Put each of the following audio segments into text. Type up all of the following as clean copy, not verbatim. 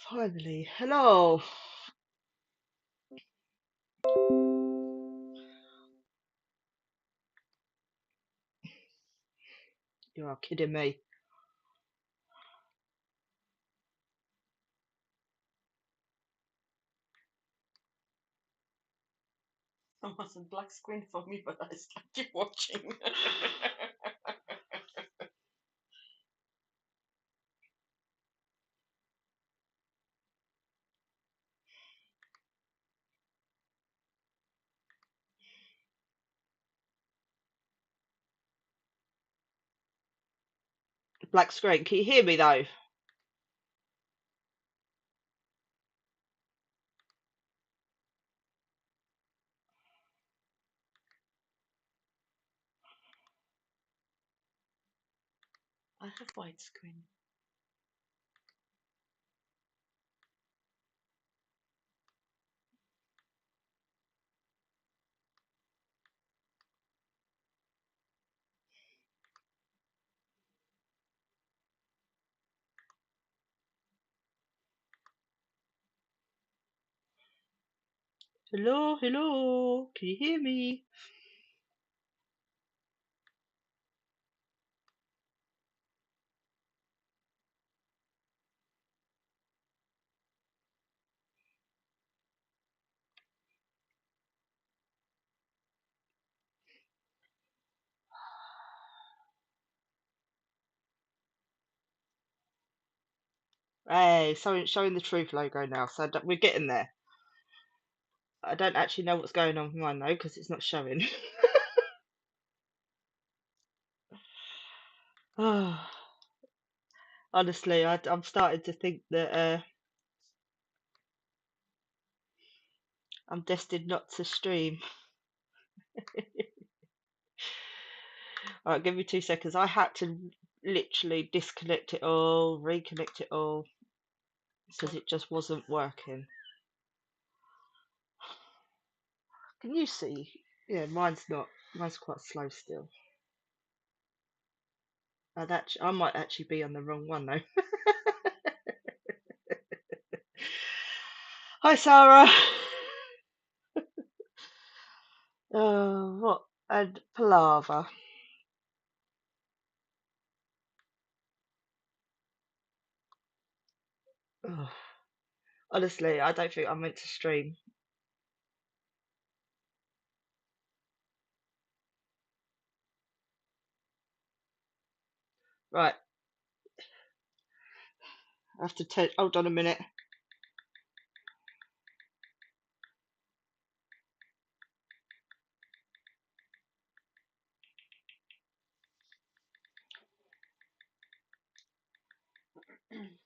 Finally, hello. You are kidding me. It was a black screen for me, but I still keep watching. Black screen. Can you hear me though? I have widescreen. Hello, hello. Can you hear me? Hey, so showing the truth logo now. So we're getting there. I don't actually know what's going on with mine though because it's not showing. Oh, honestly, I'm starting to think that I'm destined not to stream. All right, give me 2 seconds. I had to literally disconnect it all, reconnect it all because it just wasn't working. Can you see? Yeah, mine's not. Mine's quite slow still. I might actually be on the wrong one though. Hi, Sarah. What? And palaver. Ugh. Honestly, I don't think I'm meant to stream. Right, I have to take. Hold on a minute.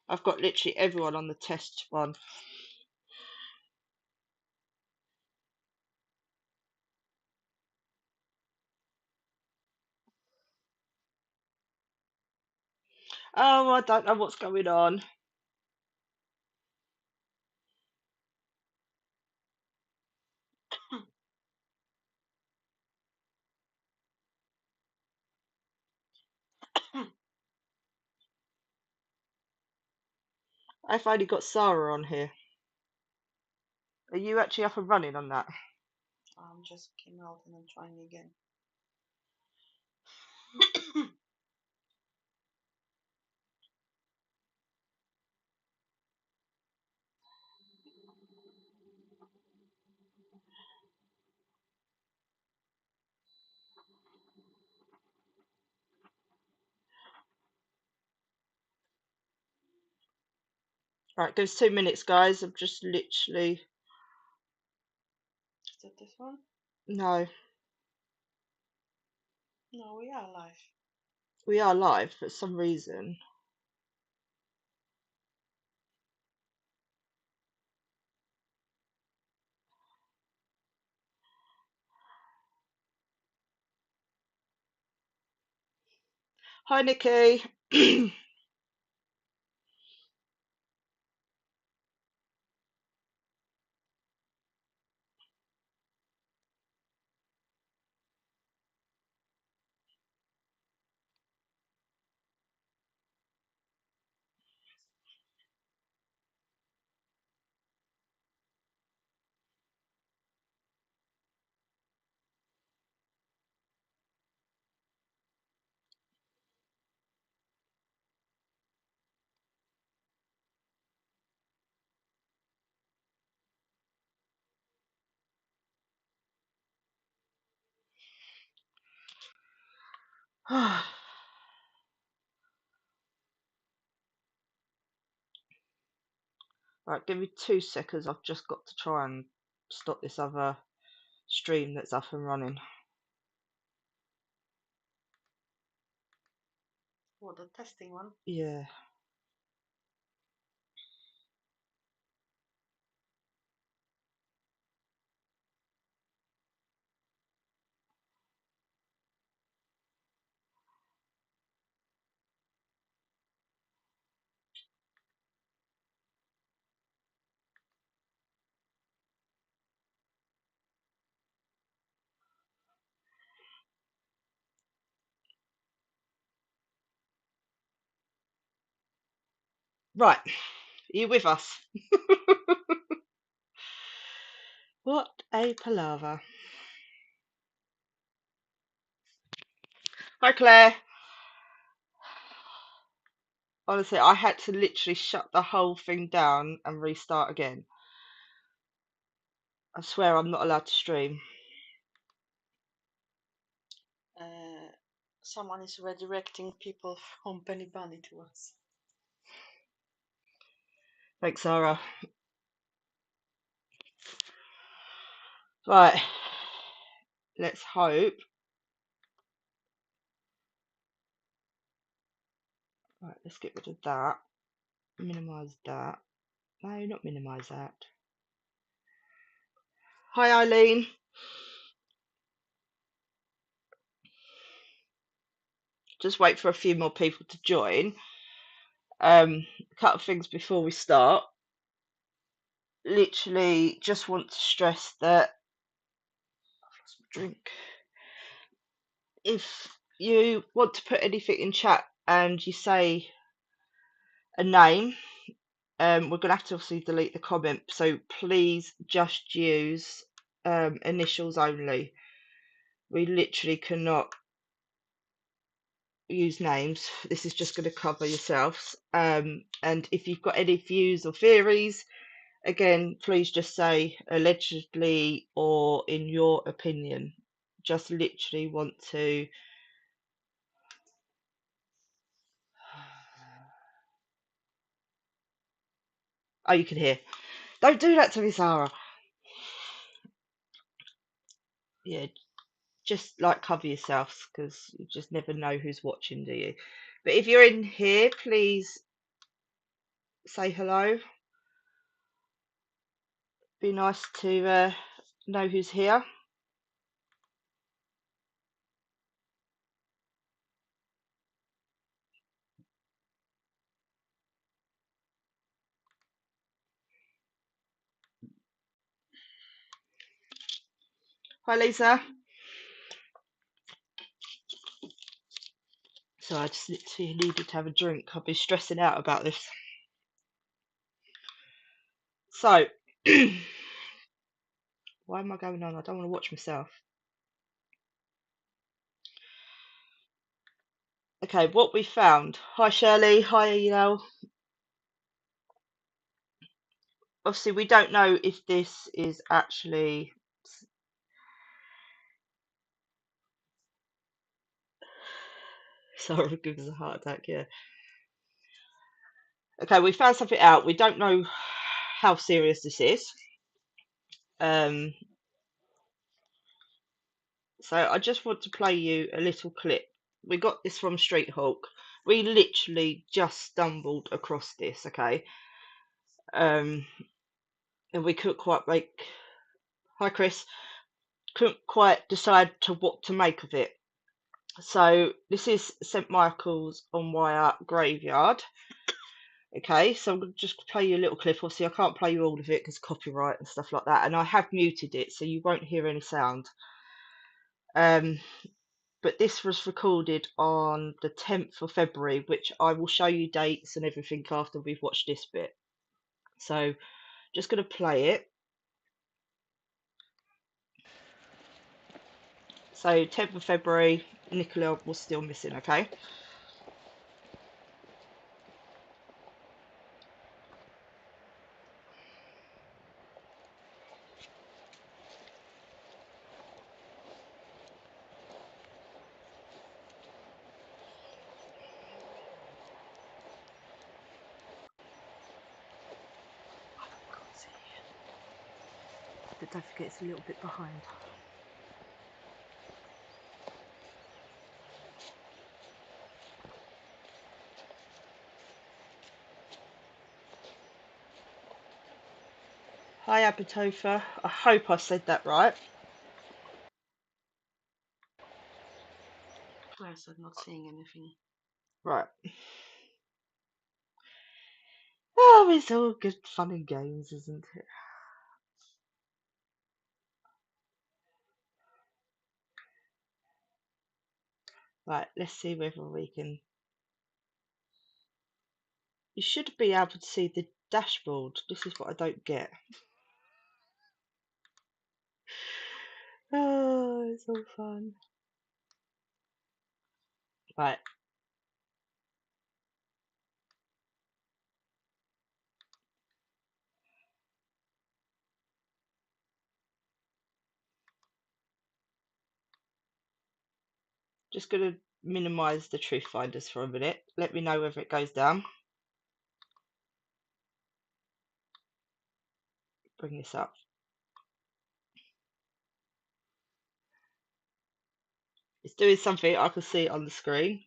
I've got literally everyone on the test one. Oh, I don't know what's going on. I've only got Sarah on here. Are you actually up and running on that? Just came out and I'm trying again. Right, goes 2 minutes, guys. I'm just literally. Is that this one? No, No, we are live. we are live for some reason. Hi, Nikki. Right, give me 2 seconds. I've just got to try and stop this other stream that's up and running. What, the testing one? Yeah. Right, are you with us? What a palaver. Hi, Claire. Honestly, I had to literally shut the whole thing down and restart again. I swear I'm not allowed to stream. Someone is redirecting people from Penny Bunny to us. Thanks, Sarah. Right, let's hope. Right, let's get rid of that. Minimise that. No, not minimise that. Hi, Eileen. Just wait for a few more people to join. A couple of things before we start. Literally, just want to stress that I've lost my drink. If you want to put anything in chat and you say a name, we're going to have to obviously delete the comment. So please just use initials only. We literally cannot use names. This is just going to cover yourselves. And if you've got any views or theories, again, please just say allegedly or in your opinion. Just literally want to. Oh, you can hear. Don't do that to me, Sarah. Yeah, just like cover yourselves because you just never know who's watching, do you? But if you're in here, please say hello. Be nice to know who's here. Hi, Lisa. So I just literally needed to have a drink. I've been stressing out about this. So, why am I going on? I don't want to watch myself. Okay, what we found. Hi, Shirley. Hi, Elo. Obviously, we don't know if this is actually. Sorry, gives us a heart attack. Yeah. Okay, we found something out. We don't know how serious this is. So I just want to play you a little clip. We got this from Street Hawk. We literally just stumbled across this, okay? And we couldn't quite make. Hi, Chris. Couldn't quite decide to what to make of it. So this is St Michael's on Wire Graveyard. Okay, so I'm going to just play you a little clip. Obviously, I can't play you all of it because copyright and stuff like that. And I have muted it, so you won't hear any sound. But this was recorded on the 10th of February, which I will show you dates and everything after we've watched this bit. So, just going to play it. So, 10th of February, Nicola was still missing, okay? but don't forget it's a little bit behind. Hi Abitofa, I hope I said that right. Claire said not seeing anything. Right. Oh, it's all good fun and games, isn't it? Right, let's see whether we can. You should be able to see the dashboard. This is what I don't get. Oh, it's all fun. Right, just going to minimize the truth finders for a minute. Let me know whether it goes down. Bring this up. It's doing something, I can see it on the screen.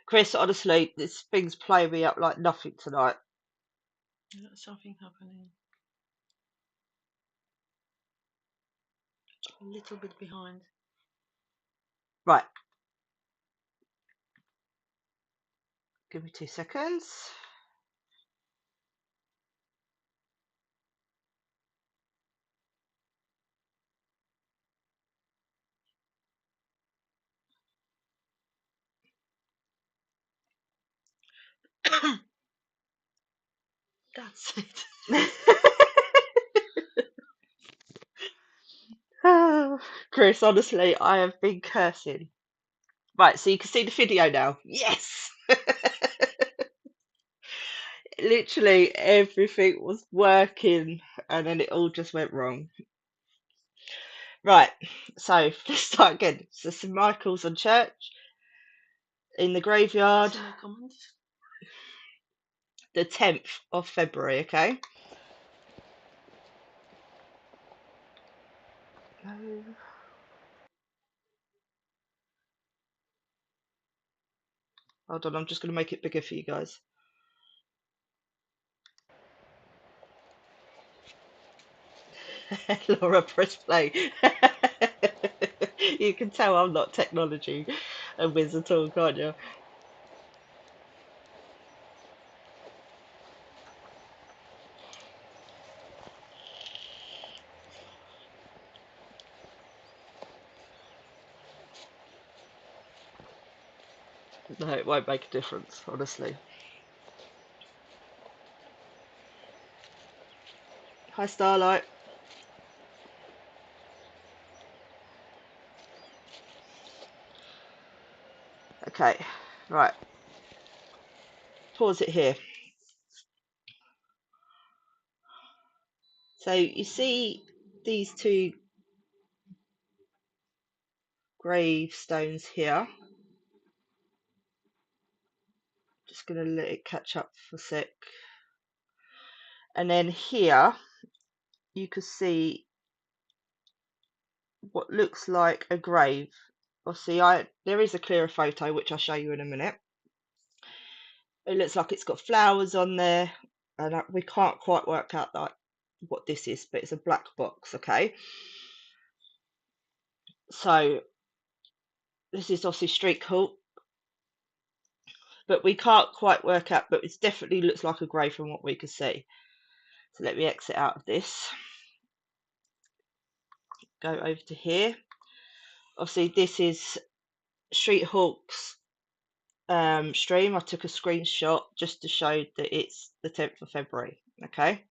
Chris, honestly, this thing's playing me up like nothing tonight. Something happening. A little bit behind. Right. Give me 2 seconds. That's it. Chris, honestly, I have been cursing. Right, so you can see the video now. Yes! Literally everything was working and then it all just went wrong. Right, so let's start again. So St Michael's on Church in the graveyard, See my comments? the 10th of February, okay? Hold on, I'm just going to make it bigger for you guys. Laura, press play. You can tell I'm not technology a whiz at all, can't you? No, it won't make a difference, honestly. Hi, Starlight. Okay, right. Pause it here. So you see these two gravestones here. Just going to let it catch up for a sec. And then here you can see what looks like a grave. Obviously, there is a clearer photo which I'll show you in a minute. It looks like it's got flowers on there, and we can't quite work out what this is, but it's a black box, okay? So this is obviously street cult, but we can't quite work out, but it definitely looks like a grave from what we can see. So let me exit out of this. Go over to here. Obviously, this is Street Hawk's stream. I took a screenshot just to show that it's the 10th of February. Okay.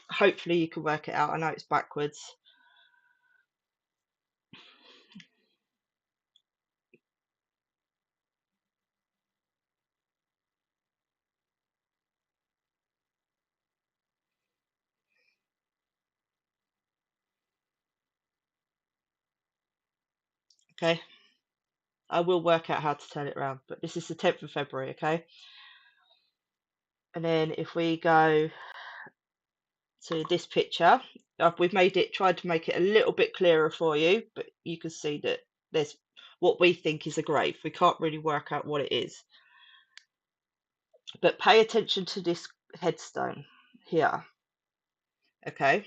Hopefully you can work it out. I know it's backwards. Okay. I will work out how to turn it around, but this is the 10th of February. Okay. And then if we go to this picture, we've tried to make it a little bit clearer for you, but you can see that there's what we think is a grave. We can't really work out what it is. But pay attention to this headstone here. Okay,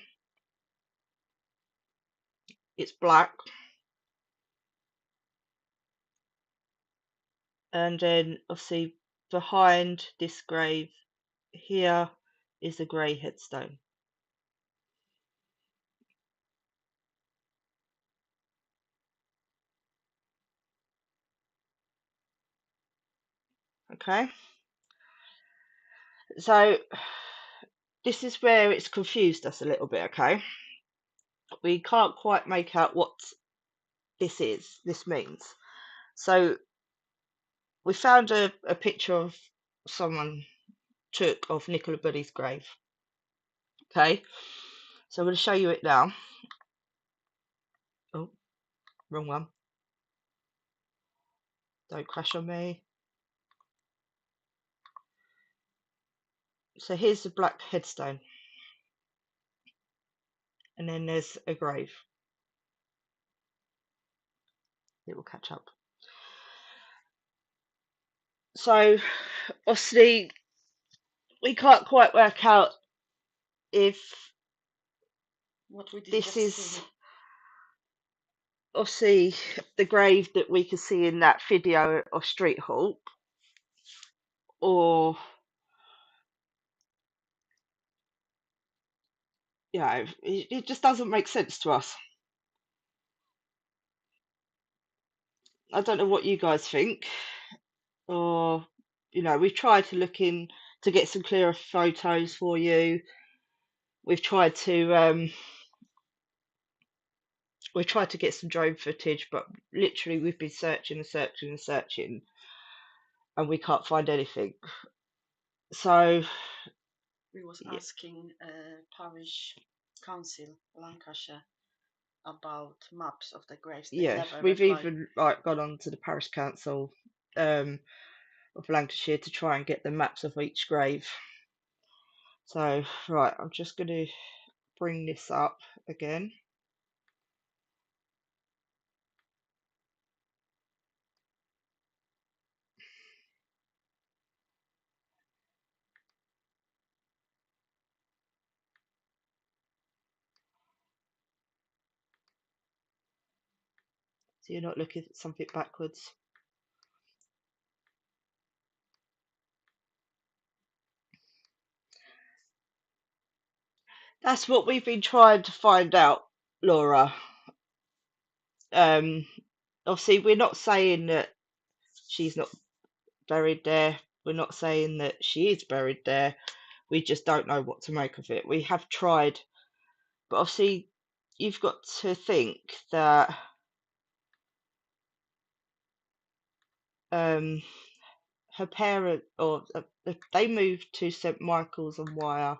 it's black, and then obviously behind this grave here is a grey headstone. Okay, so this is where it's confused us a little bit. Okay, we can't quite make out what this means. So we found a picture of someone took of Nicola Bulley's grave. Okay, so I'm going to show you it now. Oh, wrong one. Don't crash on me. So here's the black headstone, and then there's a grave. It will catch up. So obviously we can't quite work out if What we did this just is see. obviously the grave that we could see in that video of Street Hawk, or it just doesn't make sense to us. I don't know what you guys think, or we've tried to look in to get some clearer photos for you. We've tried to get some drone footage, but literally we've been searching and searching and searching, and we can't find anything. So We was yeah, asking parish council Lancashire about maps of the graves. They yeah, never we've reply. even gone on to the parish council of Lancashire to try and get the maps of each grave. So right, I'm just going to bring this up again. So you're not looking at something backwards. That's what we've been trying to find out, Laura. Obviously, we're not saying that she's not buried there. We're not saying that she is buried there. We just don't know what to make of it. We have tried, but obviously, you've got to think that um, her parent or they moved to St Michael's on Wire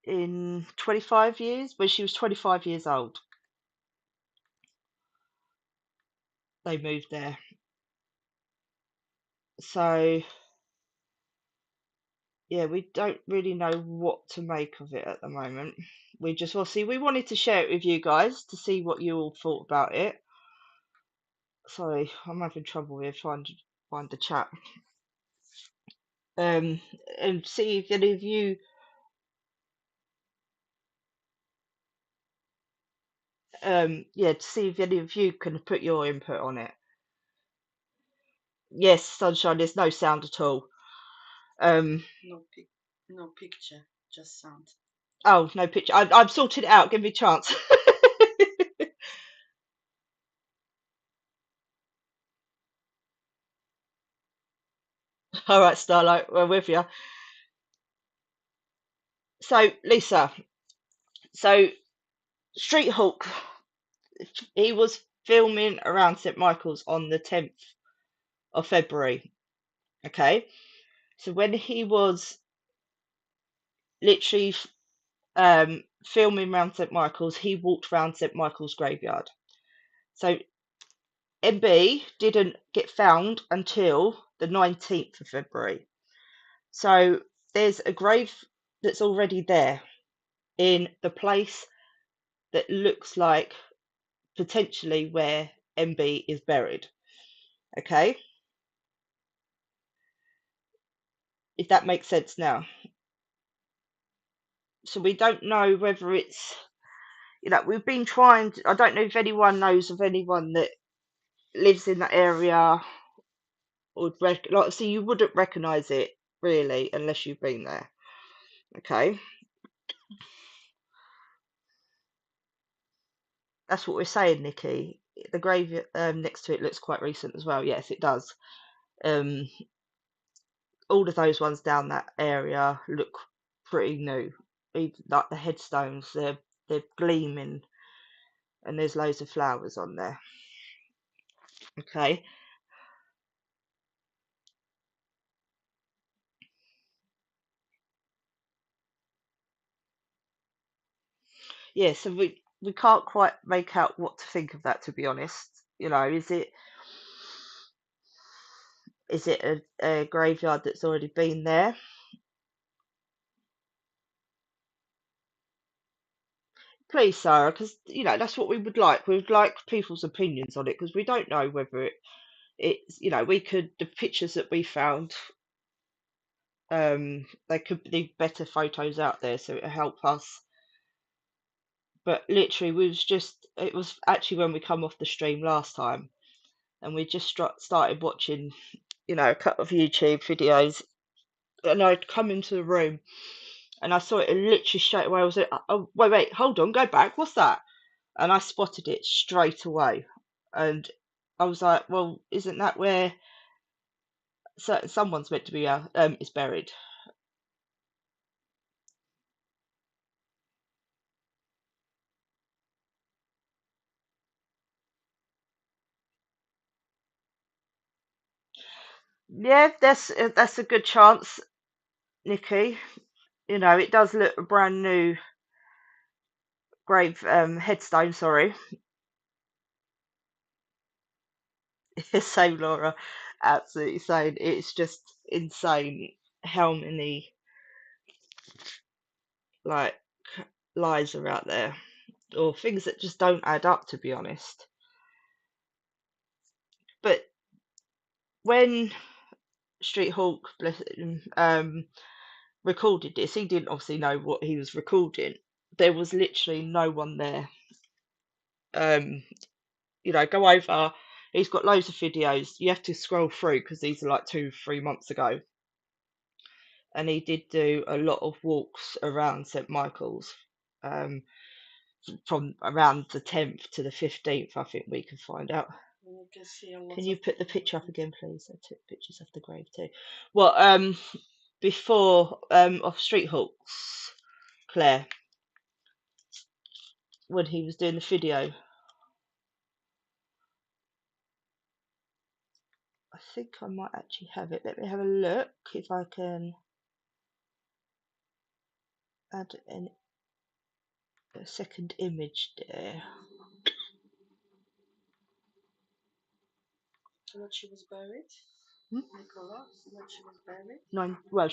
in 25 years when she was 25 years old. They moved there, so yeah, we don't really know what to make of it at the moment. We just obviously we wanted to share it with you guys to see what you all thought about it. Sorry, I'm having trouble here trying to find the chat. Um, and see if any of you to see if any of you can put your input on it. Yes, sunshine. There's no sound at all. Um, No picture, just sound. oh, no picture. I've sorted it out. Give me a chance. All right, Starlight, we're with you. So, Lisa, so Street Hawk, he was filming around St Michael's on the 10th of February. Okay, so when he was literally filming around St Michael's, he walked around St Michael's graveyard. So MB didn't get found until the 19th of February. So there's a grave that's already there in the place that looks like potentially where MB is buried. Okay, if that makes sense now. So we don't know whether it's, we've been trying to, I don't know if anyone knows of anyone that lives in that area would like, so you wouldn't recognize it really unless you've been there. Okay, that's what we're saying, Nikki. The grave next to it looks quite recent as well. Yes, it does. Um, all of those ones down that area look pretty new. Even like the headstones, they're gleaming, and there's loads of flowers on there. Okay, yeah. So we can't quite make out what to think of that, to be honest. Is it a graveyard that's already been there? Please, Sarah, because that's what we would like. We would like people's opinions on it because we don't know whether it's we could, the pictures that we found, there could be better photos out there, so it'll help us. But literally, it was actually when we come off the stream last time, and we just started watching, a couple of YouTube videos, and I'd come into the room and I saw it, and literally straight away I was like, oh, wait, hold on, go back, what's that? And I spotted it straight away, and I was like, well, isn't that where someone's meant to be is buried? Yeah, that's a good chance, Nikki. It does look a brand new grave headstone. Sorry, same Laura, absolutely same. It's just insane how many like lies are out there, or things that just don't add up, to be honest. But when Street Hawk, bless him, recorded this, he didn't obviously know what he was recording. There was literally no one there. Um, go over. He's got loads of videos. You have to scroll through because these are like 2, 3 months ago. And he did do a lot of walks around St Michael's, um, from around the 10th to the 15th. I think we can find out. And you can see a lot Can you of put the people picture up walking. again, please? I took pictures of the grave too. Well, before of Street Hawks, Claire, when he was doing the video, I think I might actually have it. Let me have a look if I can add a second image there. When she was buried, Hmm? Nicola, when she was buried. Well,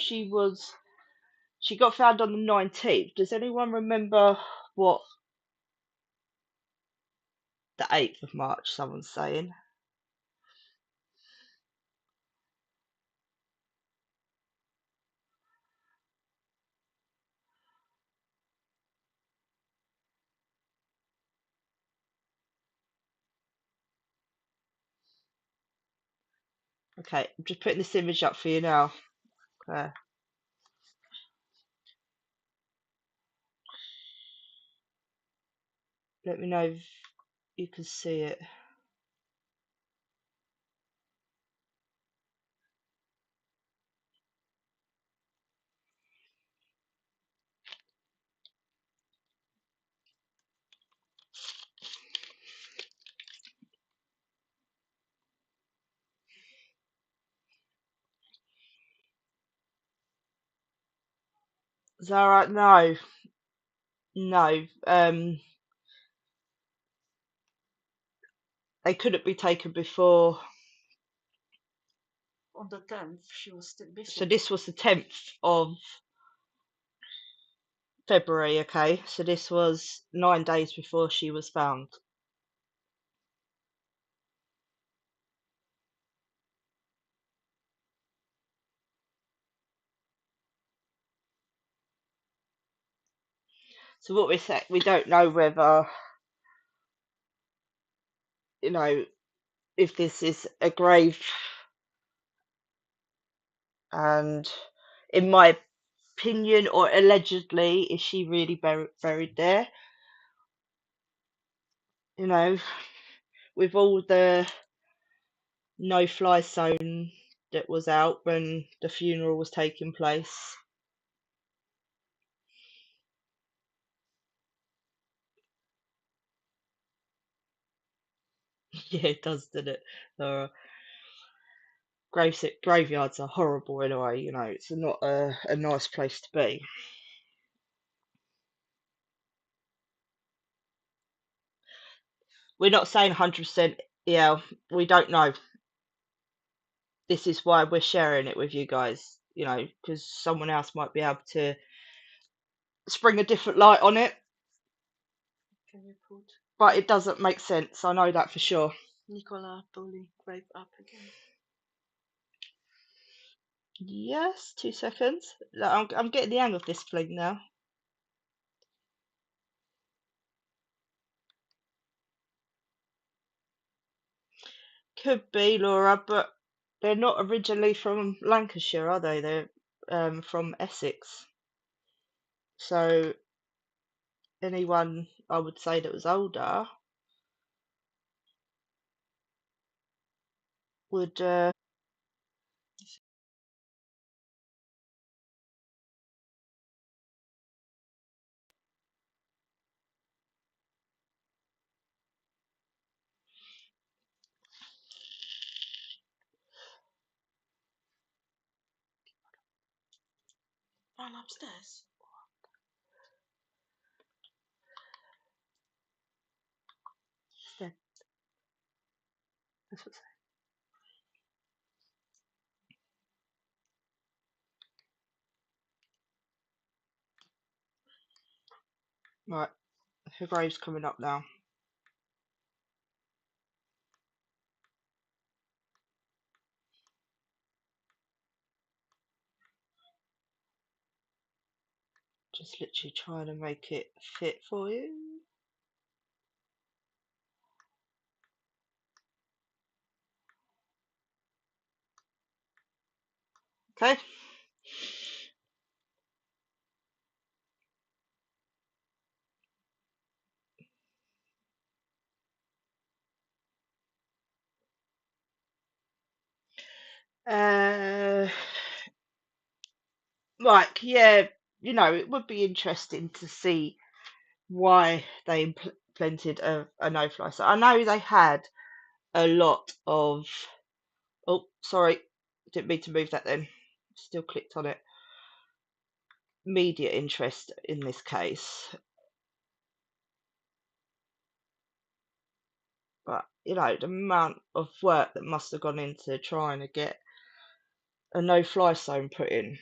she got found on the 19th. Does anyone remember what the 8th of March? Someone's saying. Okay, I'm just putting this image up for you now, Claire. Let me know if you can see it. Zara, no, no. They couldn't be taken before on the 10th, she was still So missing. this was the 10th of February, okay? So this was 9 days before she was found. So what we say, we don't know whether, you know, if this is a grave, and in my opinion, or allegedly, is she really buried there? You know, with all the no-fly zone that was out when the funeral was taking place. Yeah, it does, doesn't it? The graveyards are horrible in a way, you know, it's not a nice place to be. We're not saying 100%, yeah, we don't know. This is why we're sharing it with you guys, you know, because someone else might be able to spring a different light on it, Can you put but it doesn't make sense. I know that for sure. Nicola Bulley grave up again? Yes, 2 seconds. I'm getting the hang of this thing now. Could be, Laura, but they're not originally from Lancashire, are they? They're from Essex. So anyone I would say that was older would. Run upstairs. That's what right. Her grave's coming up now. Just literally trying to make it fit for you. Okay. Uh, Mike, yeah, you know, it would be interesting to see why they implemented a no-fly. So I know they had a lot of. Oh, sorry, didn't mean to move that then. Still clicked on it. Media interest in this case, but you know, the amount of work that must have gone into trying to get a no-fly zone put in.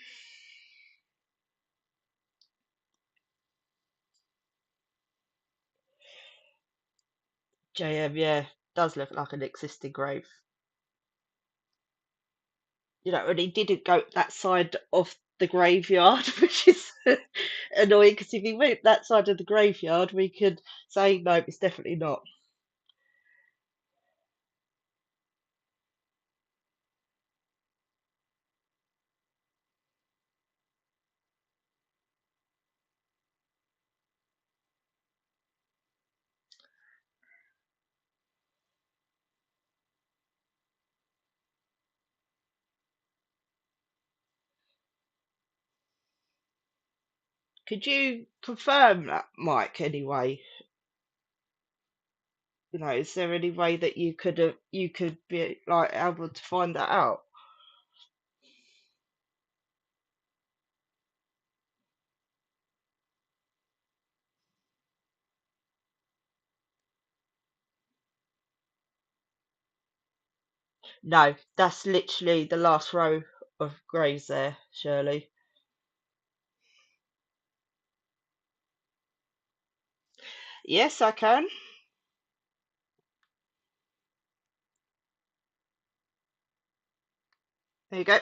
JM, yeah, does look like an existing grave. You know, and he didn't go that side of the graveyard, which is annoying because if he went that side of the graveyard, we could say no, it's definitely not. Could you confirm that, Mike? Anyway, you know, is there any way that you could be like able to find that out? No, that's literally the last row of graves there, Shirley. Yes, I can. There you go.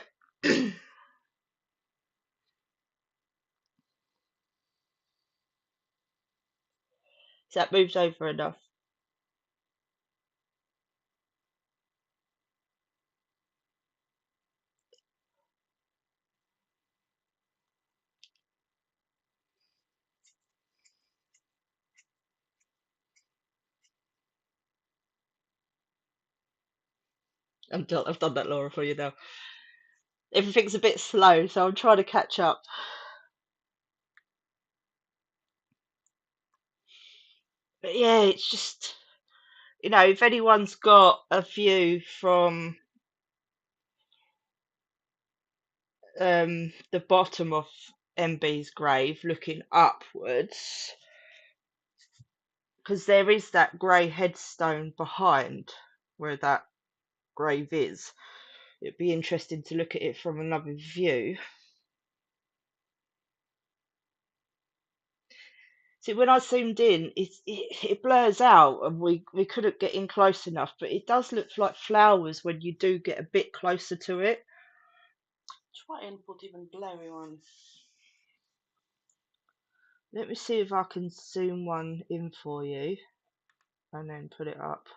So that moves over enough. I've done that, Laura, for you now. Everything's a bit slow, so I'm trying to catch up. But yeah, it's just, if anyone's got a view from the bottom of MB's grave looking upwards, because there is that grey headstone behind where that grave is. It'd be interesting to look at it from another view. See, when I zoomed in, it blurs out, and we couldn't get in close enough. But it does look like flowers when you do get a bit closer to it. Try and put even blurry one. Let me see if I can zoom one in for you, and then put it up.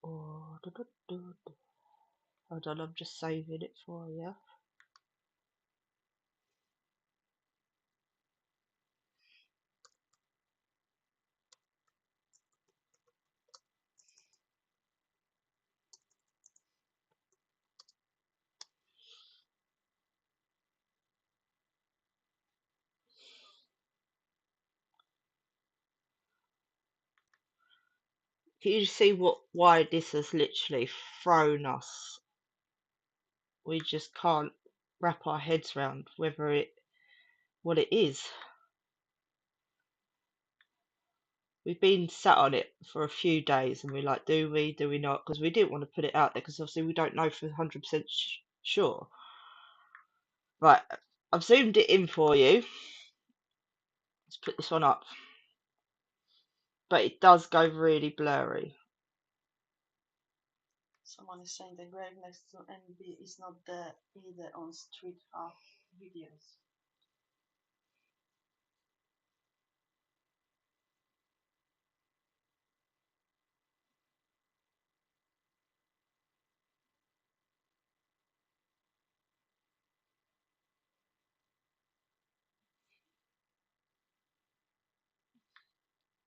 Oh, hold on, I'm just saving it for you. Can you see why this has literally thrown us? We just can't wrap our heads around what it is. We've been sat on it for a few days, and we're like, do we not? Because we didn't want to put it out there, because obviously we don't know for 100% sure. Right, I've zoomed it in for you. Let's put this one up. But it does go really blurry. Someone is saying the grave next to NB is not there either on street half videos.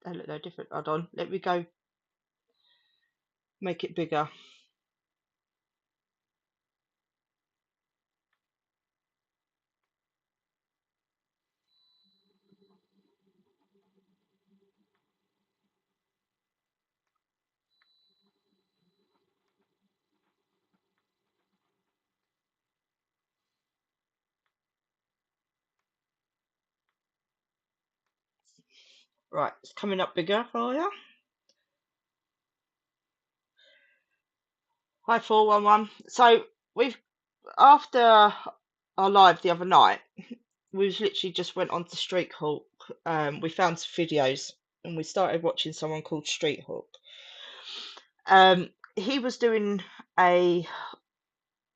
They look no different. Hold on, let me go make it bigger. Right, it's coming up bigger for you. Hi 411. So we've after our live the other night, we literally just went on to Street Hawk. We found some videos, and we started watching someone called Street Hawk. He was doing a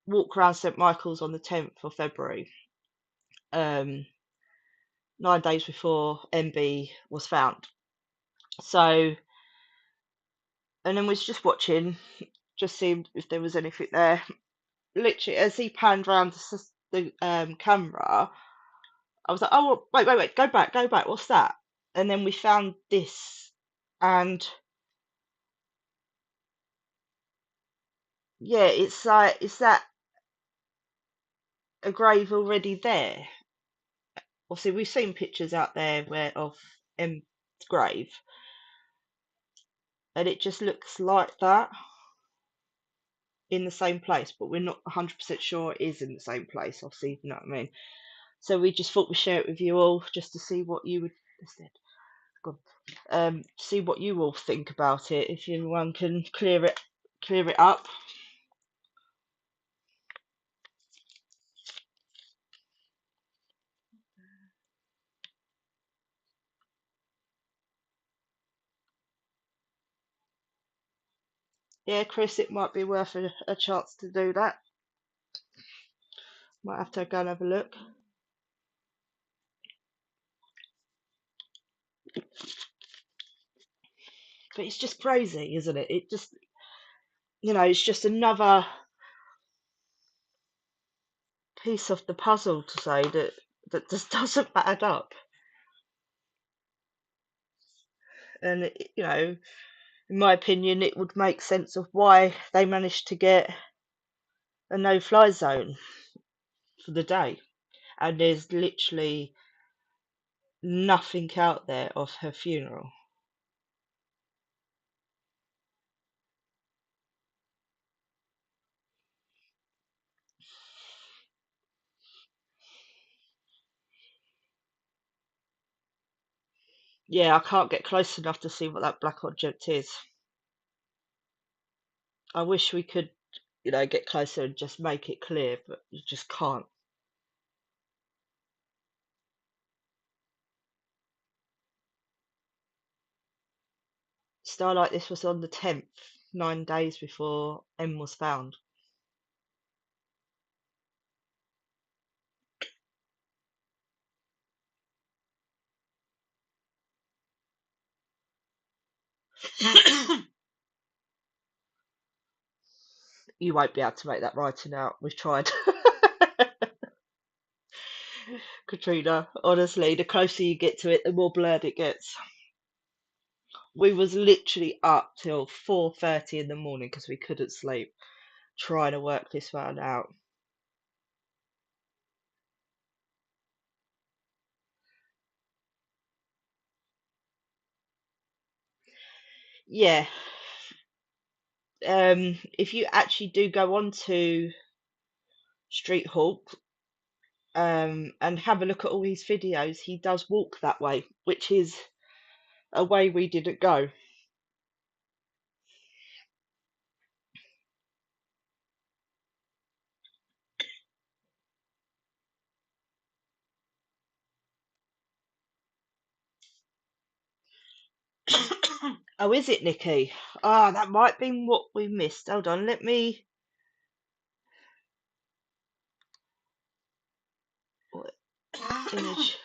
walk around St Michael's on the 10th of February, 9 days before MB was found. So, and then was just watching, just seeing if there was anything there. Literally, as he panned round the camera, I was like, "Oh, wait, go back, go back. What's that?" And then we found this, and yeah, it's like, is that a grave already there? Obviously, we've seen pictures out there where of M's grave, and it just looks like that in the same place, but we're not 100% sure it is in the same place. Obviously, you know what I mean. So we just thought we'd share it with you all, just to see what you would see what you all think about it. If anyone can clear it up. Yeah, Chris, it might be worth a chance to do that. Might have to go and have a look. But it's just crazy, isn't it? It just, it's just another piece of the puzzle to say that just doesn't add up. And, in my opinion, it would make sense of why they managed to get a no-fly zone for the day. And there's literally nothing out there of her funeral. Yeah, I can't get close enough to see what that black object is. I wish we could, get closer and just make it clear, but you just can't. Starlight, this was on the 10th, 9 days before M was found. You won't be able to make that writing out. We've tried. Katrina, honestly, the closer you get to it, the more blurred it gets. We was literally up till 4:30 in the morning because we couldn't sleep, trying to work this one out. Yeah. If you actually do go on to Street Hawk, and have a look at all his videos, he does walk that way, which is a way we didn't go. Oh, is it, Nikki? Ah, that might be what we missed. Hold on, let me. What image?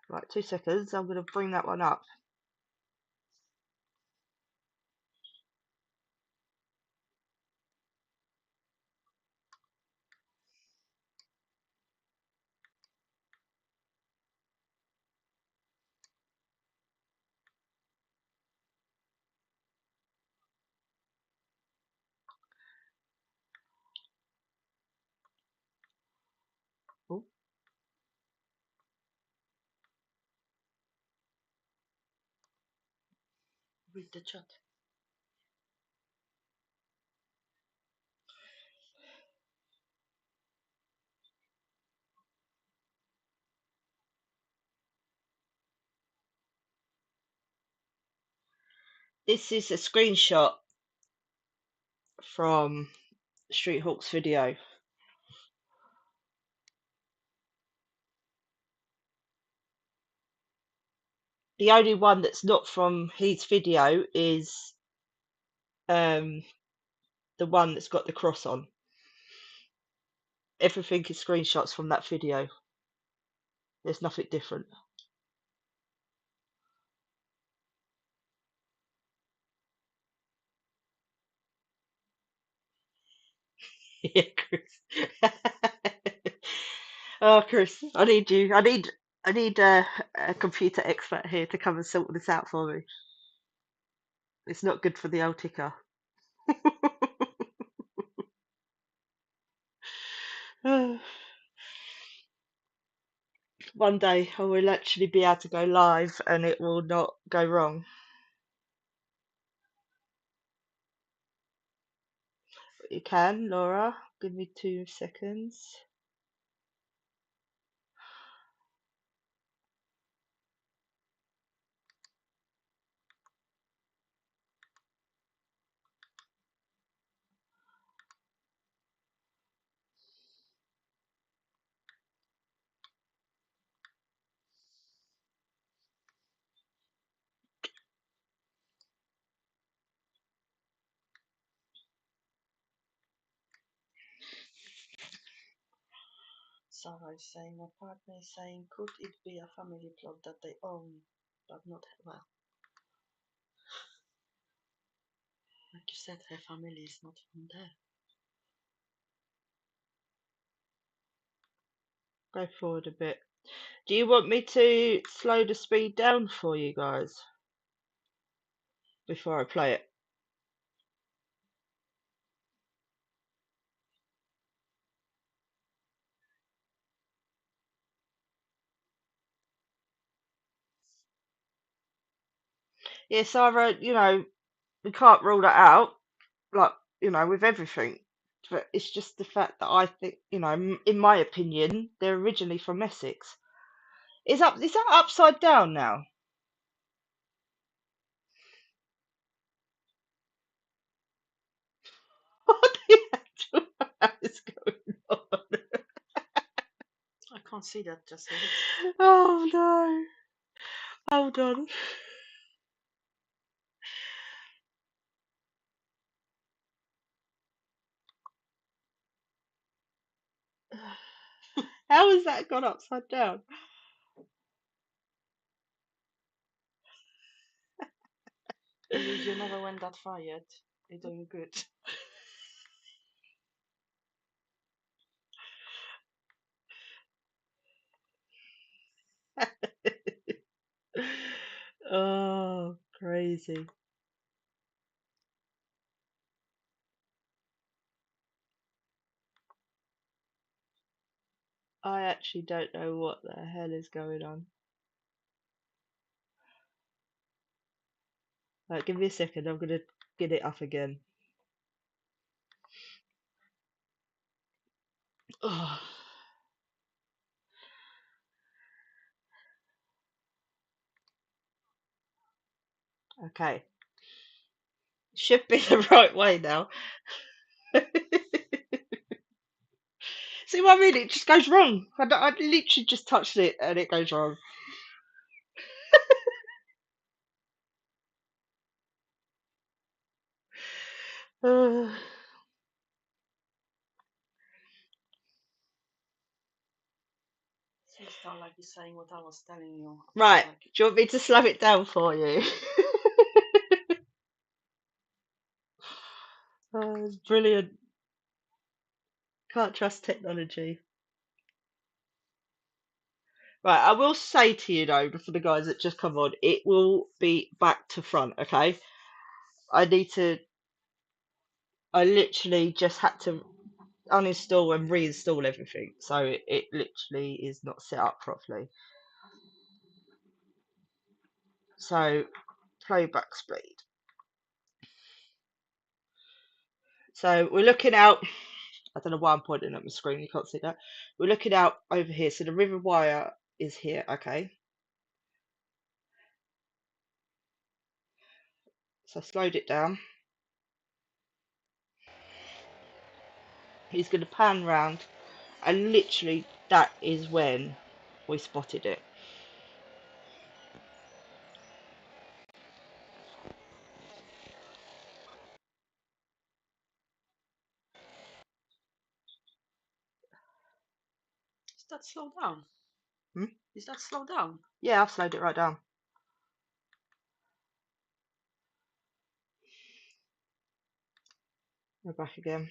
Right, 2 seconds. I'm going to bring that one up. Oh, Read the chat. this is a screenshot from Street Hawk's video. The only one that's not from his video is um, the one that's got the cross on. Everything is screenshots from that video. There's nothing different. Yeah, Chris. Oh, Chris, I need you. I need a computer expert here to come and sort this out for me. It's not good for the old ticker. One day I will actually be able to go live and it will not go wrong. You can, Laura. Give me 2 seconds. Sarah is saying, my partner is saying, could it be a family plot that they own, but not, well, like you said, her family is not from there. Go forward a bit. Do you want me to slow the speed down for you guys before I play it? Yeah, Sarah, we can't rule that out, like, with everything. But it's just the fact that I think, in my opinion, they're originally from Essex. Is that upside down now? What the actual hell is going on? I can't see that just yet. Oh no. Hold on. How has that gone upside down? You never went that far yet. You're doing good. Oh, crazy. I actually don't know what the hell is going on. Right, give me a second. I'm gonna get it up again. Oh, okay. Should be the right way now. See what I mean? It just goes wrong. I literally just touched it and it goes wrong. Uh, So it's not like you're saying what I was telling you. right. Like, Do you want me to slow it down for you? Oh, it's brilliant. Can't trust technology. Right, I will say to you though, for the guys that just come on, it will be back to front, okay? I need to, I literally just had to uninstall and reinstall everything, so it literally is not set up properly. So, playback speed. So, we're looking out, I don't know why I'm pointing at my screen, you can't see that. We're looking out over here, so the river wire is here, okay? So, I slowed it down. He's going to pan round, and literally that is when we spotted it. is that slow down? Hmm? Is that slow down? Yeah, I've slowed it right down. Go back again.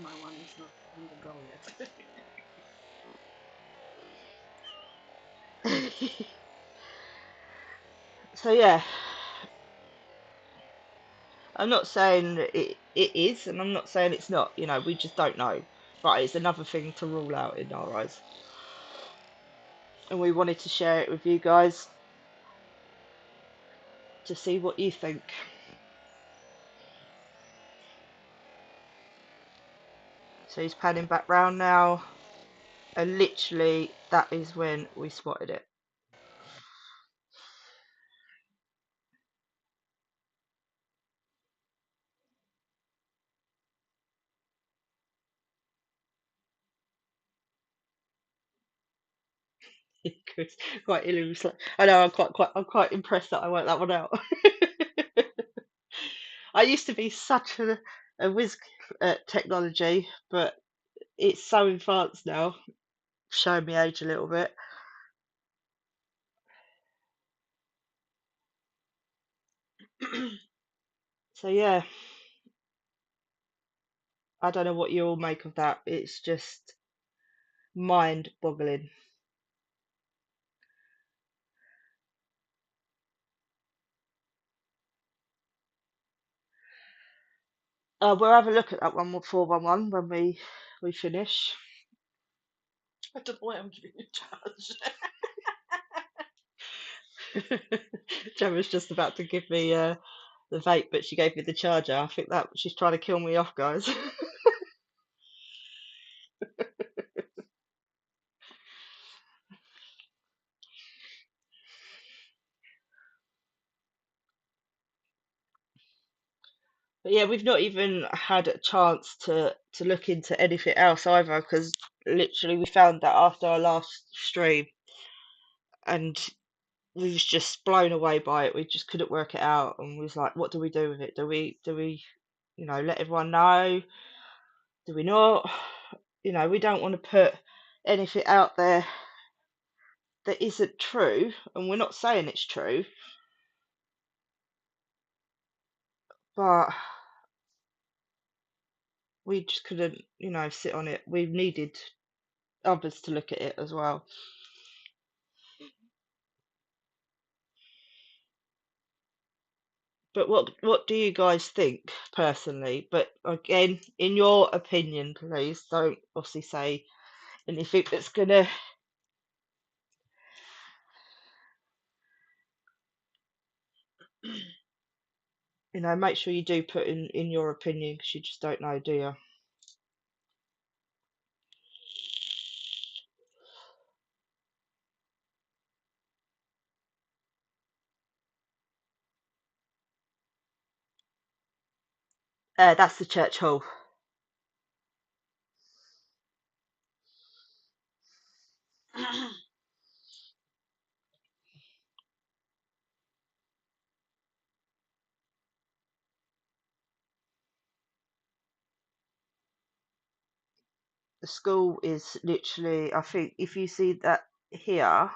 My one is not on the go yet. So yeah, I'm not saying that it is, and I'm not saying it's not. You know, we just don't know. But it's another thing to rule out in our eyes, and we wanted to share it with you guys to see what you think. So he's panning back round now, and literally that is when we spotted it. Chris, quite ill. I know. I'm quite impressed that I worked that one out. I used to be such a whiz at technology, but it's so advanced now, showing me age a little bit. So yeah, I don't know what you all make of that. It's just mind-boggling. We'll have a look at that 11411 when we finish. I don't know why I'm giving you charge. Gemma's just about to give me the vape, but she gave me the charger. I think that she's trying to kill me off, guys. But yeah, we've not even had a chance to look into anything else either, because literally we found that after our last stream, and we was just blown away by it. We just couldn't work it out, and we was like, what do we do with it? Do we let everyone know? Do we not? We don't want to put anything out there that isn't true, and we're not saying it's true, but we just couldn't, sit on it. We needed others to look at it as well. But what do you guys think personally? But again, in your opinion, please don't obviously say anything that's gonna, make sure you do put in your opinion, because you just don't know, do you? That's the church hall. The school is literally, I think, if you see that here,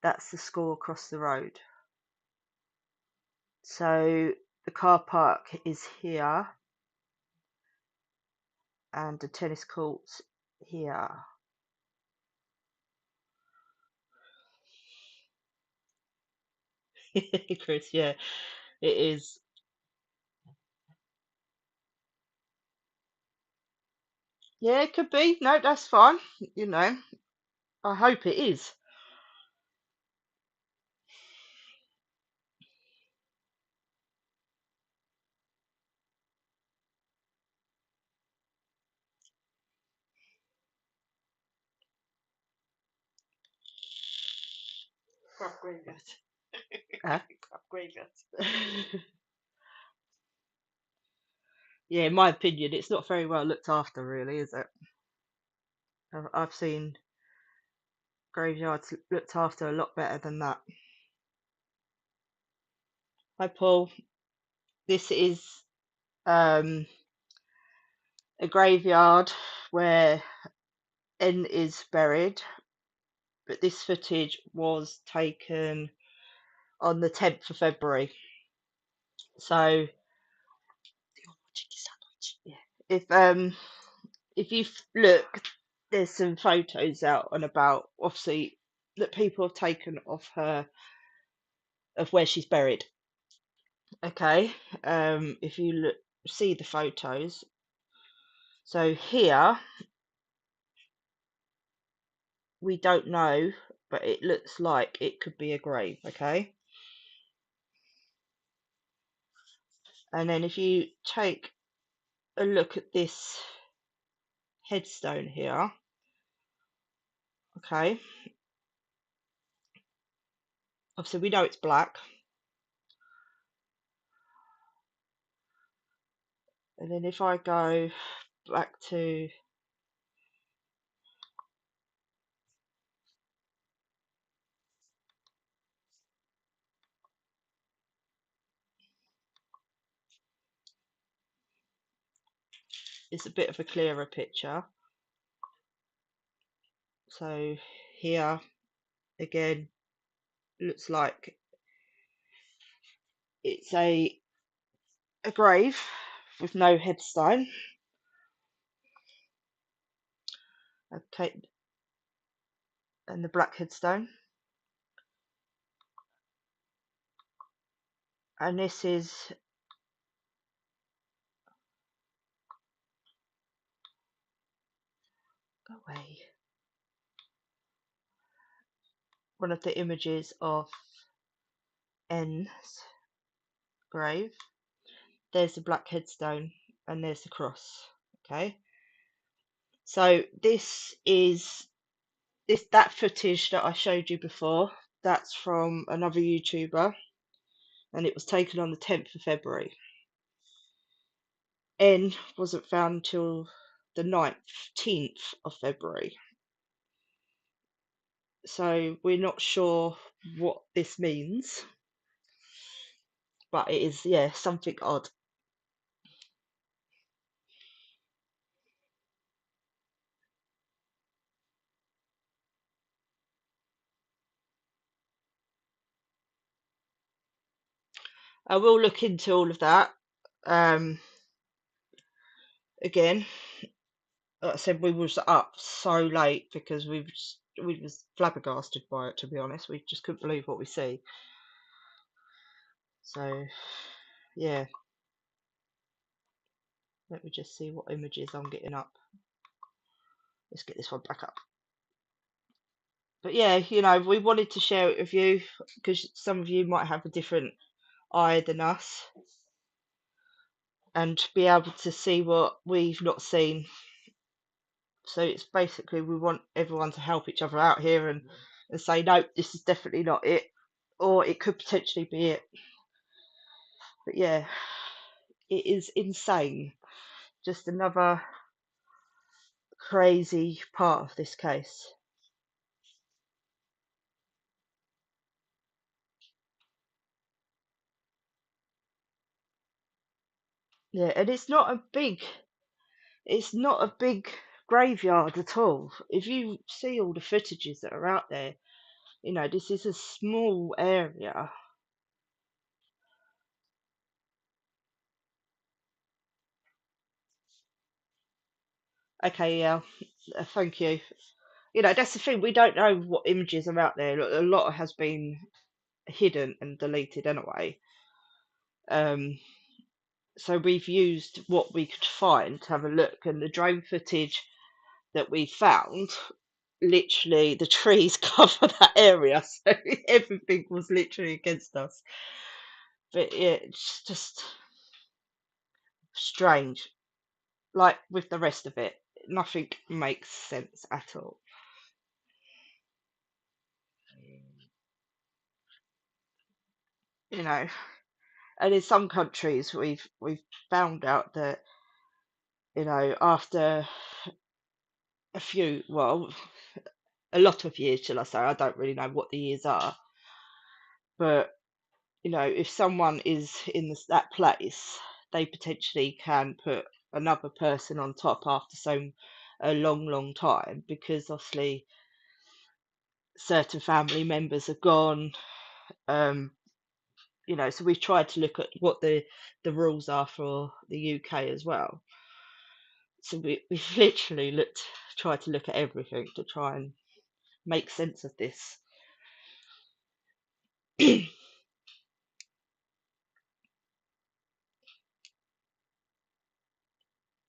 that's the school across the road. So the car park is here, and the tennis courts here. Chris, yeah, it is. Yeah, it could be. No, that's fine. You know, I hope it is. Crap graveyard. Huh? Crap graveyard. Yeah, in my opinion, it's not very well looked after, really, is it? I've seen graveyards looked after a lot better than that. Hi, Paul. This is um, a graveyard where N is buried, but this footage was taken on the 10th of February. So, The old chicken sandwich. yeah, if if you look, there's some photos out and about, obviously, that people have taken of her, of where she's buried. Okay, if you look, see the photos. So here we don't know, but it looks like it could be a grave. Okay, and then if you take a look at this headstone here, okay, obviously we know it's black, and then if I go back to, it's a bit of a clearer picture. So here again, looks like it's a grave with no headstone. Okay, and the black headstone. And this is go away. One of the images of N's grave. There's the black headstone and there's the cross. Okay. So this is that footage that I showed you before. That's from another YouTuber, and it was taken on the 10th of February. N wasn't found until the 19th of February. So we're not sure what this means, but it is, yeah, something odd. I will look into all of that. Um, Again, like I said, we was up so late because we was flabbergasted by it. To be honest, we just couldn't believe what we see. So, yeah, let me just see what images I'm getting up. Let's get this one back up. But yeah, we wanted to share it with you because some of you might have a different eye than us and be able to see what we've not seen. So it's basically we want everyone to help each other out here and say, no, this is definitely not it, or it could potentially be it. But yeah, it is insane. Just another crazy part of this case. Yeah, and it's not a big graveyard at all. If you see all the footages that are out there, this is a small area. Okay, yeah, thank you. That's the thing. We don't know what images are out there. A lot has been hidden and deleted anyway. Um, so we've used what we could find to have a look, and the drone footage that we found, literally the trees cover that area, so everything was literally against us. But yeah, it's just strange. Like with the rest of it, nothing makes sense at all. You know, and in some countries we've found out that after a few, well, a lot of years, shall I say? I don't really know what the years are, but if someone is in that place, they potentially can put another person on top after a long, long time because obviously certain family members are gone. Um, so we've tried to look at what the rules are for the UK as well. So we've literally tried to look at everything to try and make sense of this.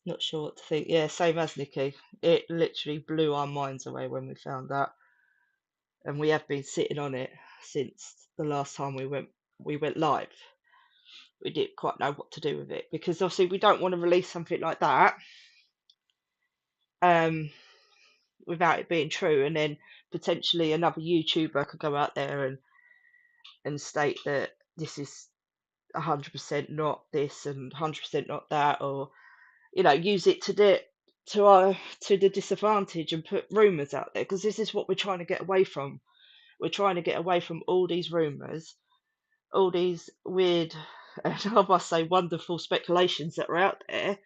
Not sure what to think. Yeah, same as Nikki. It literally blew our minds away when we found that, and we have been sitting on it since the last time we went live. We didn't quite know what to do with it because obviously we don't want to release something like that um, without it being true, and then potentially another YouTuber could go out there and state that this is 100% not this and 100% not that, or use it to the disadvantage and put rumors out there, because this is what we're trying to get away from. We're trying to get away from all these rumors, all these weird and I must say wonderful speculations that are out there,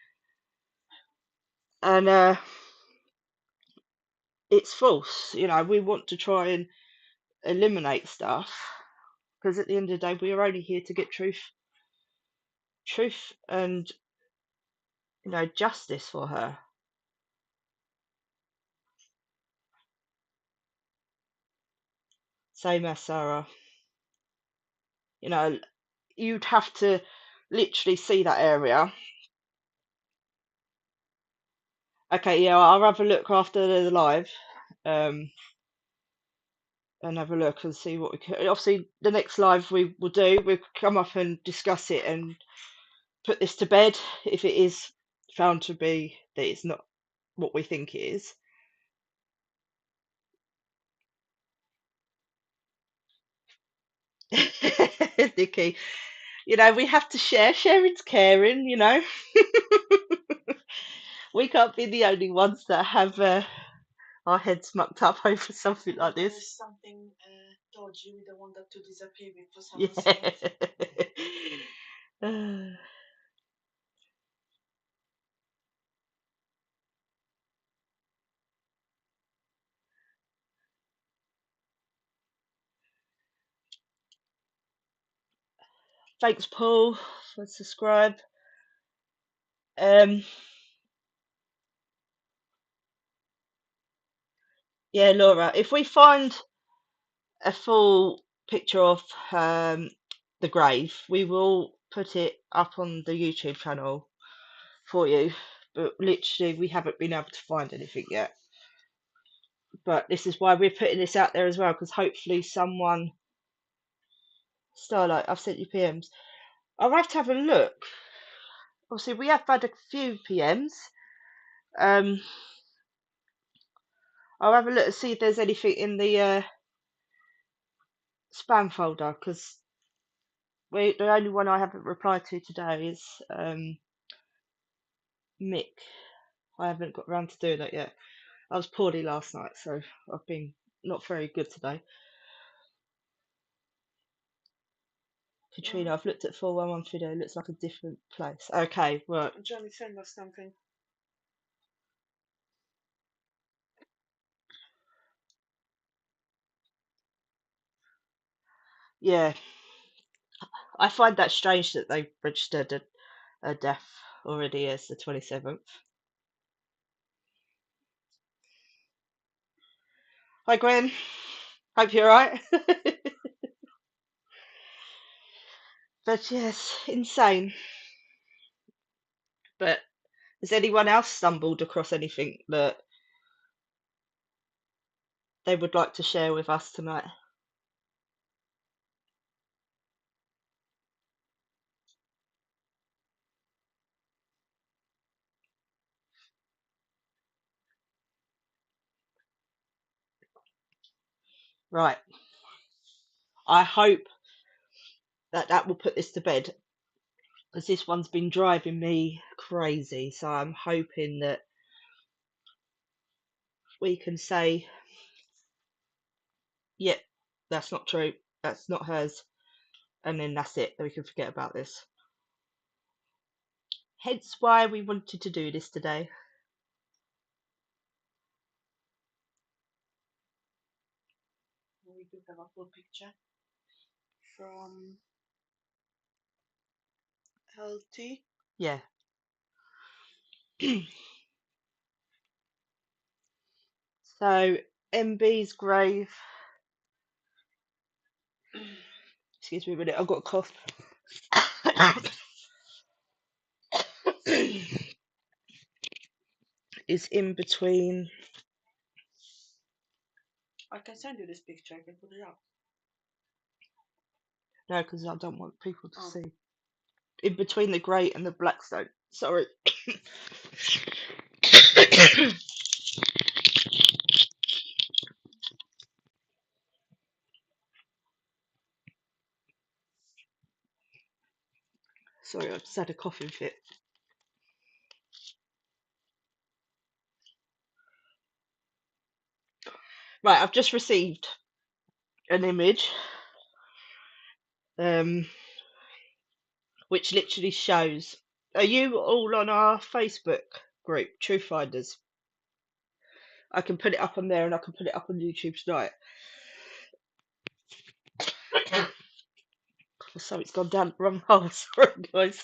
and it's false. We want to try and eliminate stuff because at the end of the day we are only here to get truth and justice for her. Same as Sarah. you know you'd have to literally see that area. Okay, yeah, I'll have a look after the live, um, and have a look and see what we can. Obviously, the next live we'll do, we'll come up and discuss it and put this to bed if it is found to be that it's not what we think it is. Nikki, we have to share. Sharing's caring. We can't be the only ones that have our heads mucked up over something like There this. is something dodgy. We don't want that to disappear before someone Yeah. sees it. Thanks, Paul, for subscribe. Um, yeah, Laura, if we find a full picture of the grave, we will put it up on the YouTube channel for you. But literally, we haven't been able to find anything yet. But this is why we're putting this out there as well, because hopefully someone, Starlight, I've sent you PMs. I'll have to have a look. Obviously, we have had a few PMs. Um, I'll have a look to see if there's anything in the spam folder, because the only one I haven't replied to today is Mick. I haven't got around to doing that yet. I was poorly last night, so I've been not very good today. Katrina, I've looked at 411 video. It looks like a different place. Okay, right. Johnny, send us something. Yeah, I find that strange that they registered a death already as the 27th. Hi, Gwen. Hope you're alright. But yes, insane. But has anyone else stumbled across anything that they would like to share with us tonight? Right. I hope that will put this to bed, because this one's been driving me crazy. So I'm hoping that we can say, yep, that's not true, that's not hers, and then that's it. We can forget about this. Hence why we wanted to do this today. We do have a full picture from LT. Yeah. So MB's grave. Excuse me a minute. I've got a cough. Is in between. I can send you this picture. I can put it up. No, because I don't want people to Oh, see. In between the grey and the blackstone. Sorry. Sorry, I just had a coughing fit. Right, I've just received an image, which literally shows. Are you all on our Facebook group, Truth Finders? I can put it up on there, and I can put it up on YouTube tonight. So it's gone down the wrong hole. Sorry, guys.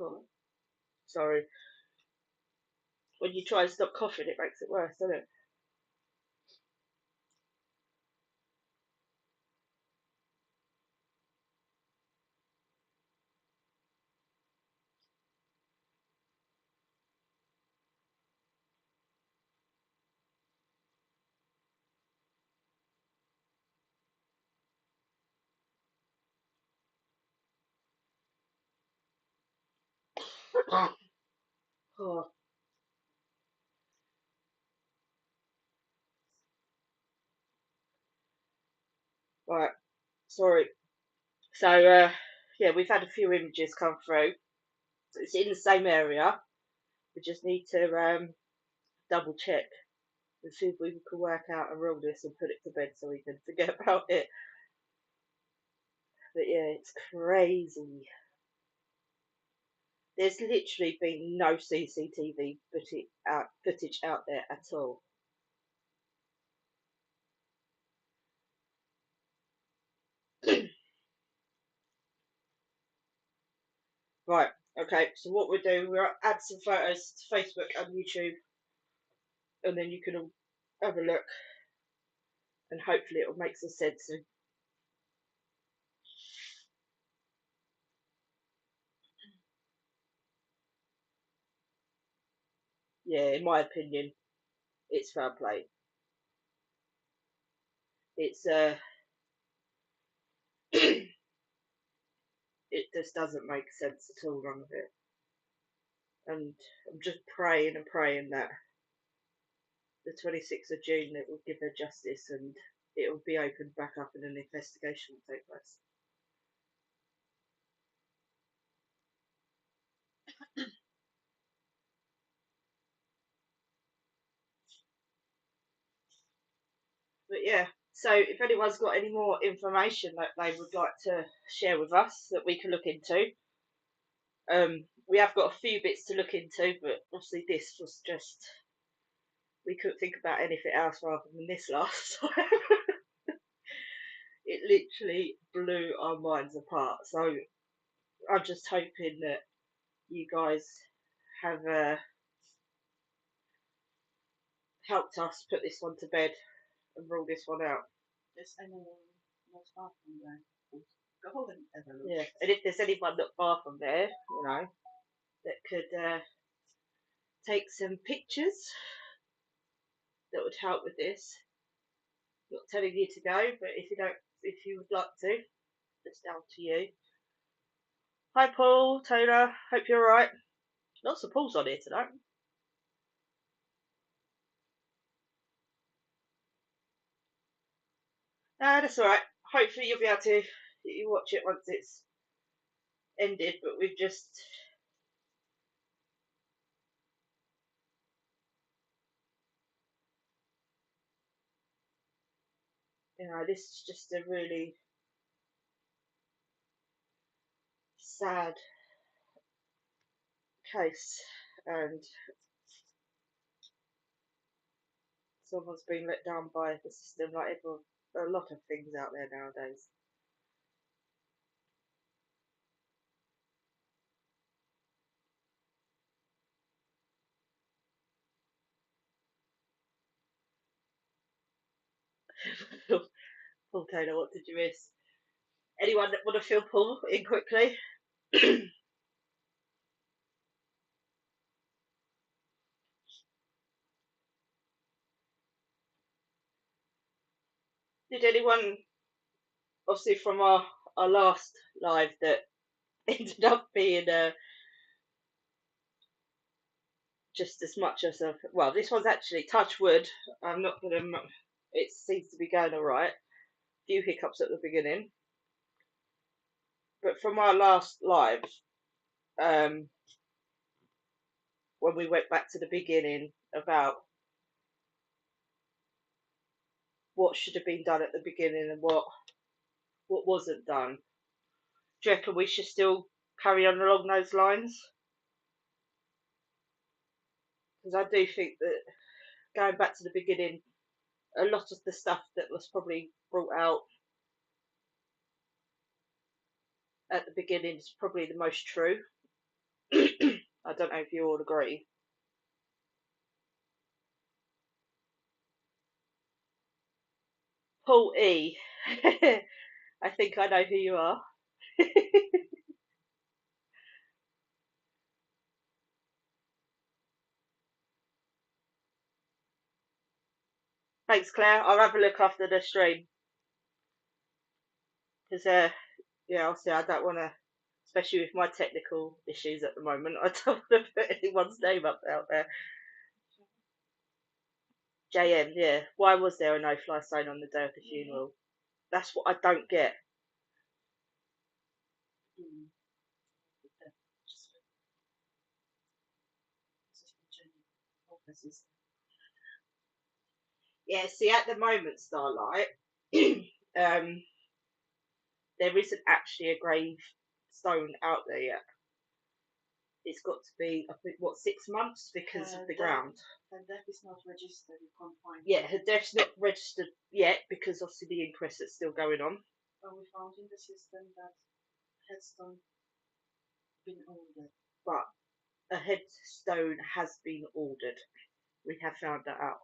Oh, sorry. When you try and stop coughing, it makes it worse, doesn't it? Oh, right. Sorry. So, yeah, we've had a few images come through. It's in the same area. We just need to double check and see if we can work out and rule this and put it to bed so we can forget about it. But yeah, it's crazy. There's literally been no CCTV footage out there at all. Right, okay, so what we'll do, we'll add some photos to Facebook and YouTube, and then you can all have a look, and hopefully it'll make some sense. And yeah, in my opinion, it's fair play. It's it just doesn't make sense at all, none of it. And I'm just praying and praying that the 26th of June it will give her justice and it will be opened back up and an investigation will take place. But yeah, so if anyone's got any more information that they would like to share with us that we can look into, we have got a few bits to look into, but obviously this was just we couldn't think about anything else rather than this last time. It literally blew our minds apart. So I'm just hoping that you guys have helped us put this one to bed and rule this one out. there's anyone not far from there. Go and have a look. Yeah, and if there's anyone not far from there, that could take some pictures that would help with this. Not telling you to go, but if you don't, if you would like to, It's down to you. Hi, Paul, Taylor. Hope you're alright. Lots of Pauls on here tonight. That's alright. Hopefully you'll be able to you watch it once it's ended, but we've just, this is just a really sad case, and someone's been let down by the system, like everyone, a lot of things out there nowadays. Paul Taylor, what did you miss? Anyone that want to fill Paul in quickly? Did anyone, obviously from our last live, that ended up being just as much as a, well, this one's actually, touch wood, I'm not gonna, it seems to be going all right. Few hiccups at the beginning, but from our last live, um, when we went back to the beginning about what should have been done at the beginning and what wasn't done. Do you reckon we should still carry on along those lines? Because I do think that going back to the beginning, a lot of the stuff that was probably brought out at the beginning is probably the most true. I don't know if you all agree. Paul E. I think I know who you are. Thanks, Claire. I'll have a look after the stream because, yeah, I'll see. I don't want to, especially with my technical issues at the moment. I don't want to put anyone's name up out there. JM, yeah. Why was there a no-fly sign on the day of the funeral? That's what I don't get. Mm. Yeah, see, at the moment, Starlight, um, there isn't actually a grave stone out there yet. It's got to be, I think, what, 6 months because of the ground. Her death is not registered, you can't find Yeah, it. her death's not registered yet because obviously the inquest is still going on. But we found in the system that headstone been ordered. But a headstone has been ordered. We have found that out.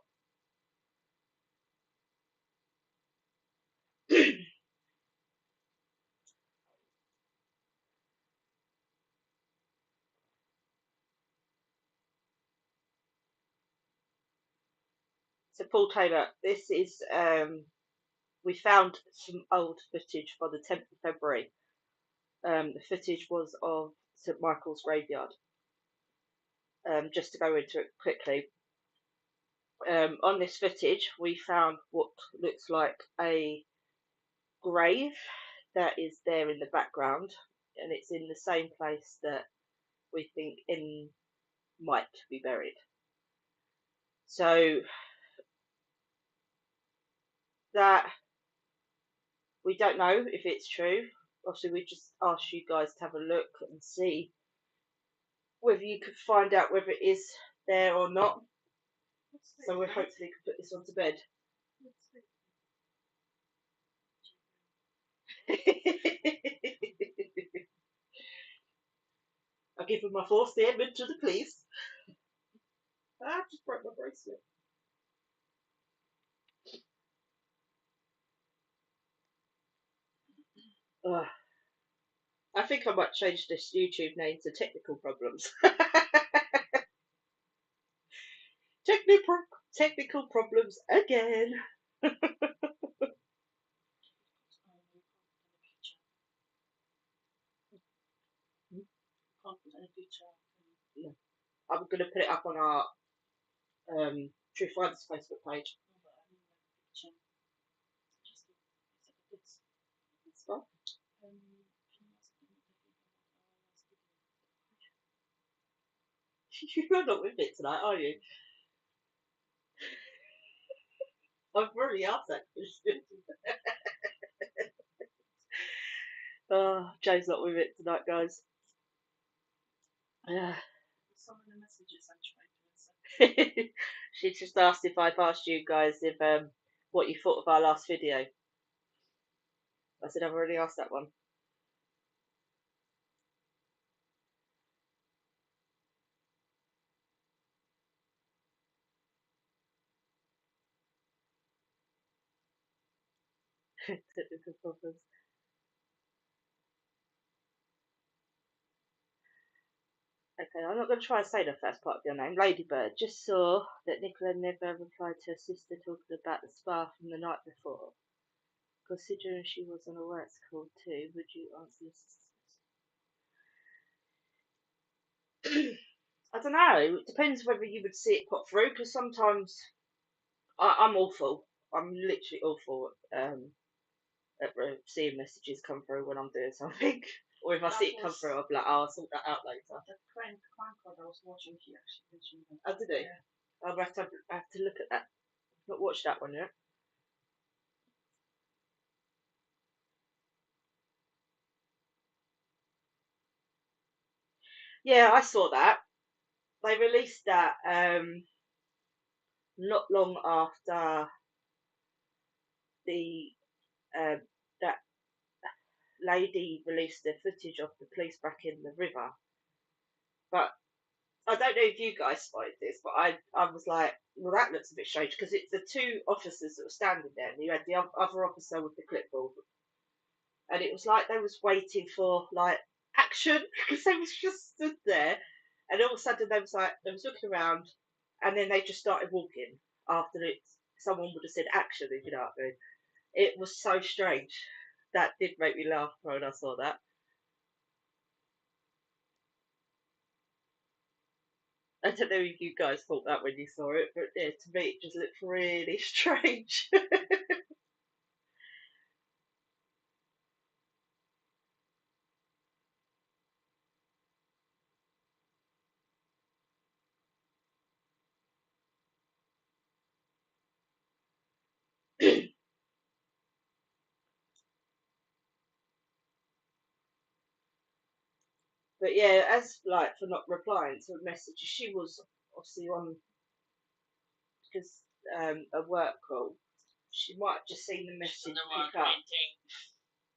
So Paul Taylor, this is we found some old footage for the 10th of February. The footage was of St Michael's graveyard. Just to go into it quickly, on this footage we found what looks like a grave that is there in the background, and it's in the same place that we think in might be buried. So that we don't know if it's true. Obviously, we just asked you guys to have a look and see whether you could find out whether it is there or not. So we hopefully can put this onto bed. I'll give him my fourth statement to the police. I just broke my bracelet. Ugh. I think I might change this YouTube name to Technical Problems. Technical problems again. Can't put any picture. No. I'm going to put it up on our True Finders Facebook page. No, but I mean like picture. Just It's fine. can you ask me what I think about our last video? You're not with it tonight, are you? I've already asked that question. Oh, Jay's not with it tonight, guys. Yeah. Some of the messages I'm trying to answer. She just asked if I've asked you guys if what you thought of our last video. I said I've already asked that one. Technical problems. Okay, I'm not going to try and say the first part of your name. Ladybird. Just saw that Nicola never replied to her sister talking about the spa from the night before. Considering she was on a work call too, would you answer this? I don't know. It depends whether you would see it pop through, because sometimes I'm awful. I'm literally awful at seeing messages come through when I'm doing something. Or if I see it come through, I'll be like, oh, I'll sort that out later. The crank I was watching, he actually mentioned that. Oh, did he? Yeah. I'll have to look at that. I've not watched that one yet. Yeah, I saw that. They released that not long after the that lady released the footage of the police back in the river. But I don't know if you guys spotted this, but I was like, well, that looks a bit strange, because it's the two officers that were standing there, and you had the other officer with the clipboard, and it was like they was waiting for like action, because they was just stood there, and all of a sudden they was looking around, and then they just started walking after it. Someone would have said action, if you know what I mean. It was so strange. That did make me laugh when I saw that. I don't know if you guys thought that when you saw it, but yeah, to me it just looked really strange. But yeah, as like for not replying to a message, she was obviously on, because a work call. She might have just seen the message pick up.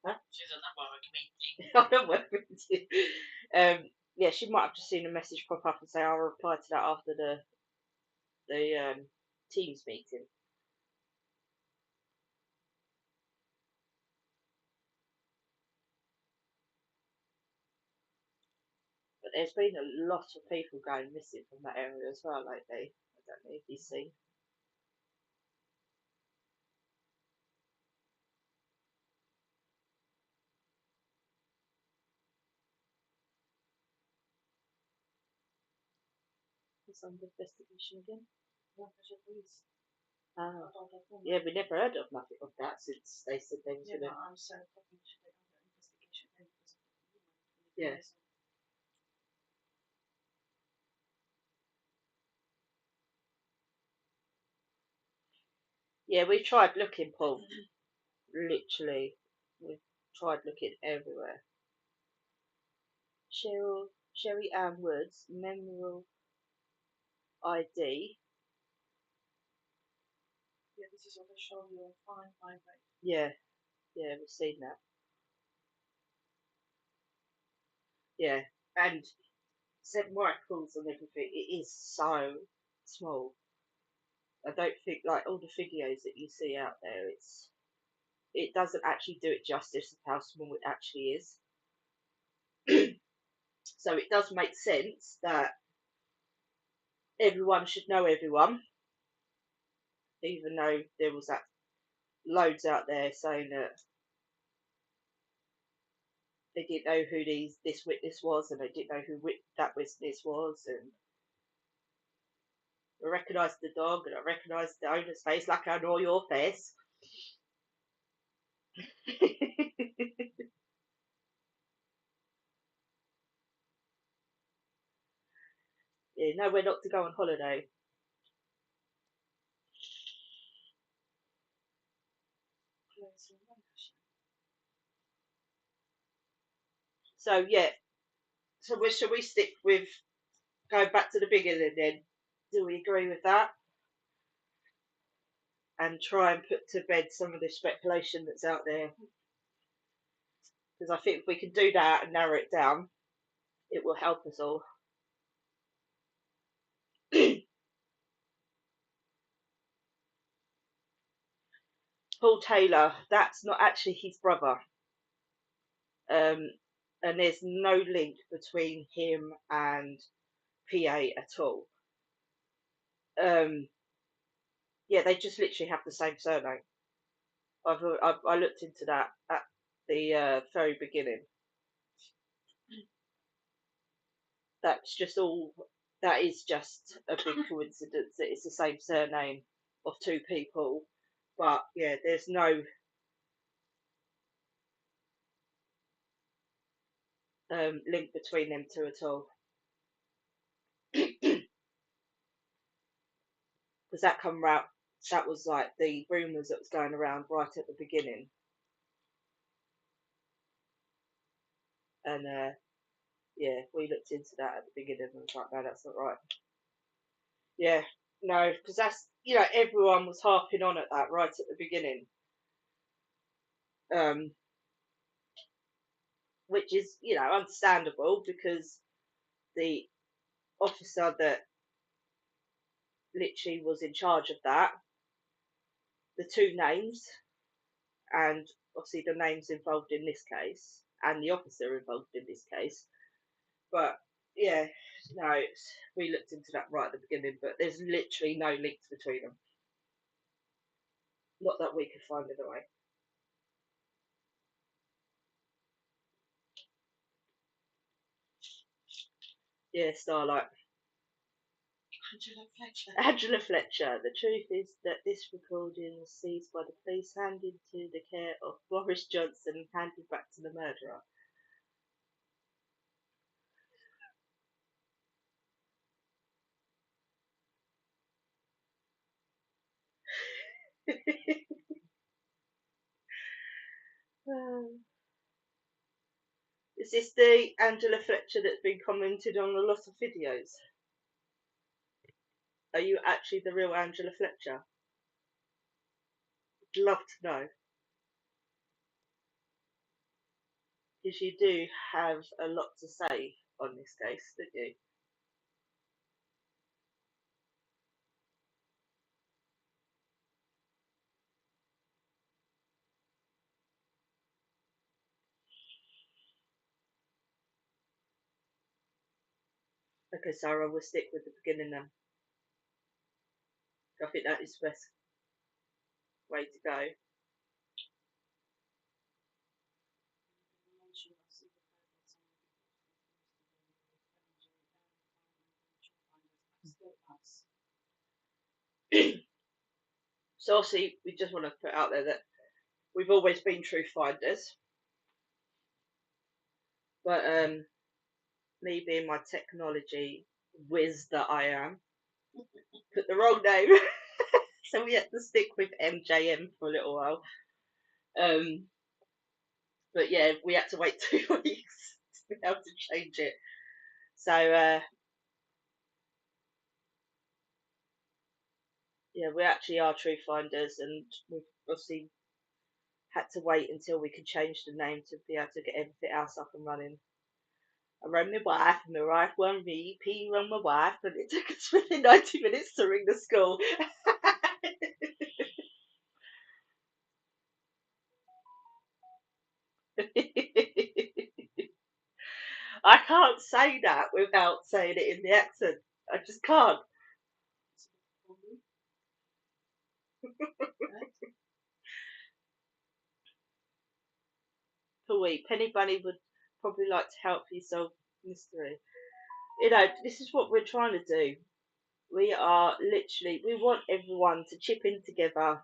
Huh? She's on that work meeting. I don't work meeting. Yeah, she might have just seen a message pop up and say, "I'll reply to that after the Teams meeting." But there's been a lot of people going missing from that area as well lately. I don't know if you've seen. It's under investigation again. Lancashire police. Ah, About that woman. yeah, we never heard of nothing of that since they said they was Yeah, gonna. but I'm sorry, talking to the under investigation and because of the woman. Yeah. Yeah, we tried looking, Paul. Literally, we tried looking everywhere. Sherry Ann Woods, memorial ID. Yeah, this is what I show you on Find My Way. Yeah, yeah, we've seen that. Yeah, and 7 rifles and everything. It is so small. I don't think like all the videos that you see out there. It doesn't actually do it justice of how small it actually is. So it does make sense that everyone should know everyone, even though there was that loads out there saying that they didn't know who this witness was, and they didn't know who that witness was, and I recognised the dog, and I recognised the owner's face, like I know your face. Yeah, nowhere not to go on holiday. So yeah, so shall we stick with going back to the beginning then? Do we agree with that? And try and put to bed some of the speculation that's out there. Because I think if we can do that and narrow it down, it will help us all. Paul Taylor, that's not actually his brother. Um, and there's no link between him and PA at all. Yeah, they just literally have the same surname. I looked into that at the very beginning. That's just all. That is just a big coincidence that it's the same surname of two people. But yeah, there's no link between them two at all. Because that come out, that was like the rumours that was going around right at the beginning, and yeah, we looked into that at the beginning and was like, no, that's not right. Yeah, no, because that's everyone was harping on at that right at the beginning, um, which is understandable because the officer that literally was in charge of that, the two names, and obviously the names involved in this case, and the officer involved in this case. But yeah, no, we looked into that right at the beginning, but there's literally no links between them. Not that we could find anyway. Yeah, Starlight. Angela Fletcher. Angela Fletcher. The truth is that this recording was seized by the police, handed to the care of Boris Johnson, and handed back to the murderer. Is this the Angela Fletcher that's been commented on a lot of videos? Are you actually the real Angela Fletcher? I'd love to know. Because you do have a lot to say on this case, don't you? Okay, Sarah, we'll stick with the beginning then. I think that is the best way to go. So obviously, we just want to put out there that we've always been truth finders, but me being my technology whiz that I am, put the wrong name, so we had to stick with MJM for a little while. Um, but yeah, we had to wait 2 weeks to be able to change it. So yeah, we actually are truth finders, and we've obviously had to wait until we could change the name to be able to get everything else up and running. I rang my wife, and my wife rang me, P rang my wife, and it took us really 90 minutes to ring the school. I can't say that without saying it in the accent. I just can't. Per week. Penny Bunny would probably like to help you solve mystery. You know, this is what we're trying to do. We are literally, we want everyone to chip in together,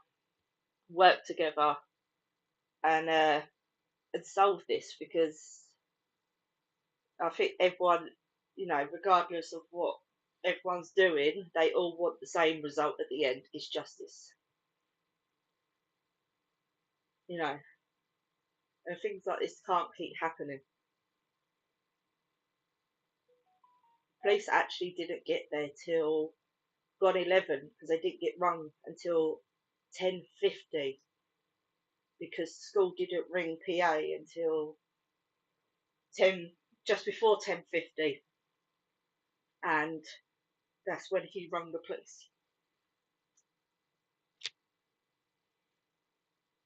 work together, and and solve this because I think everyone, you know, regardless of what everyone's doing, they all want the same result at the end: is justice. You know, and things like this can't keep happening. Police actually didn't get there till gone 11 because they didn't get rung until 10:50 because school didn't ring PA until 10, just before 10:50, and that's when he rung the police.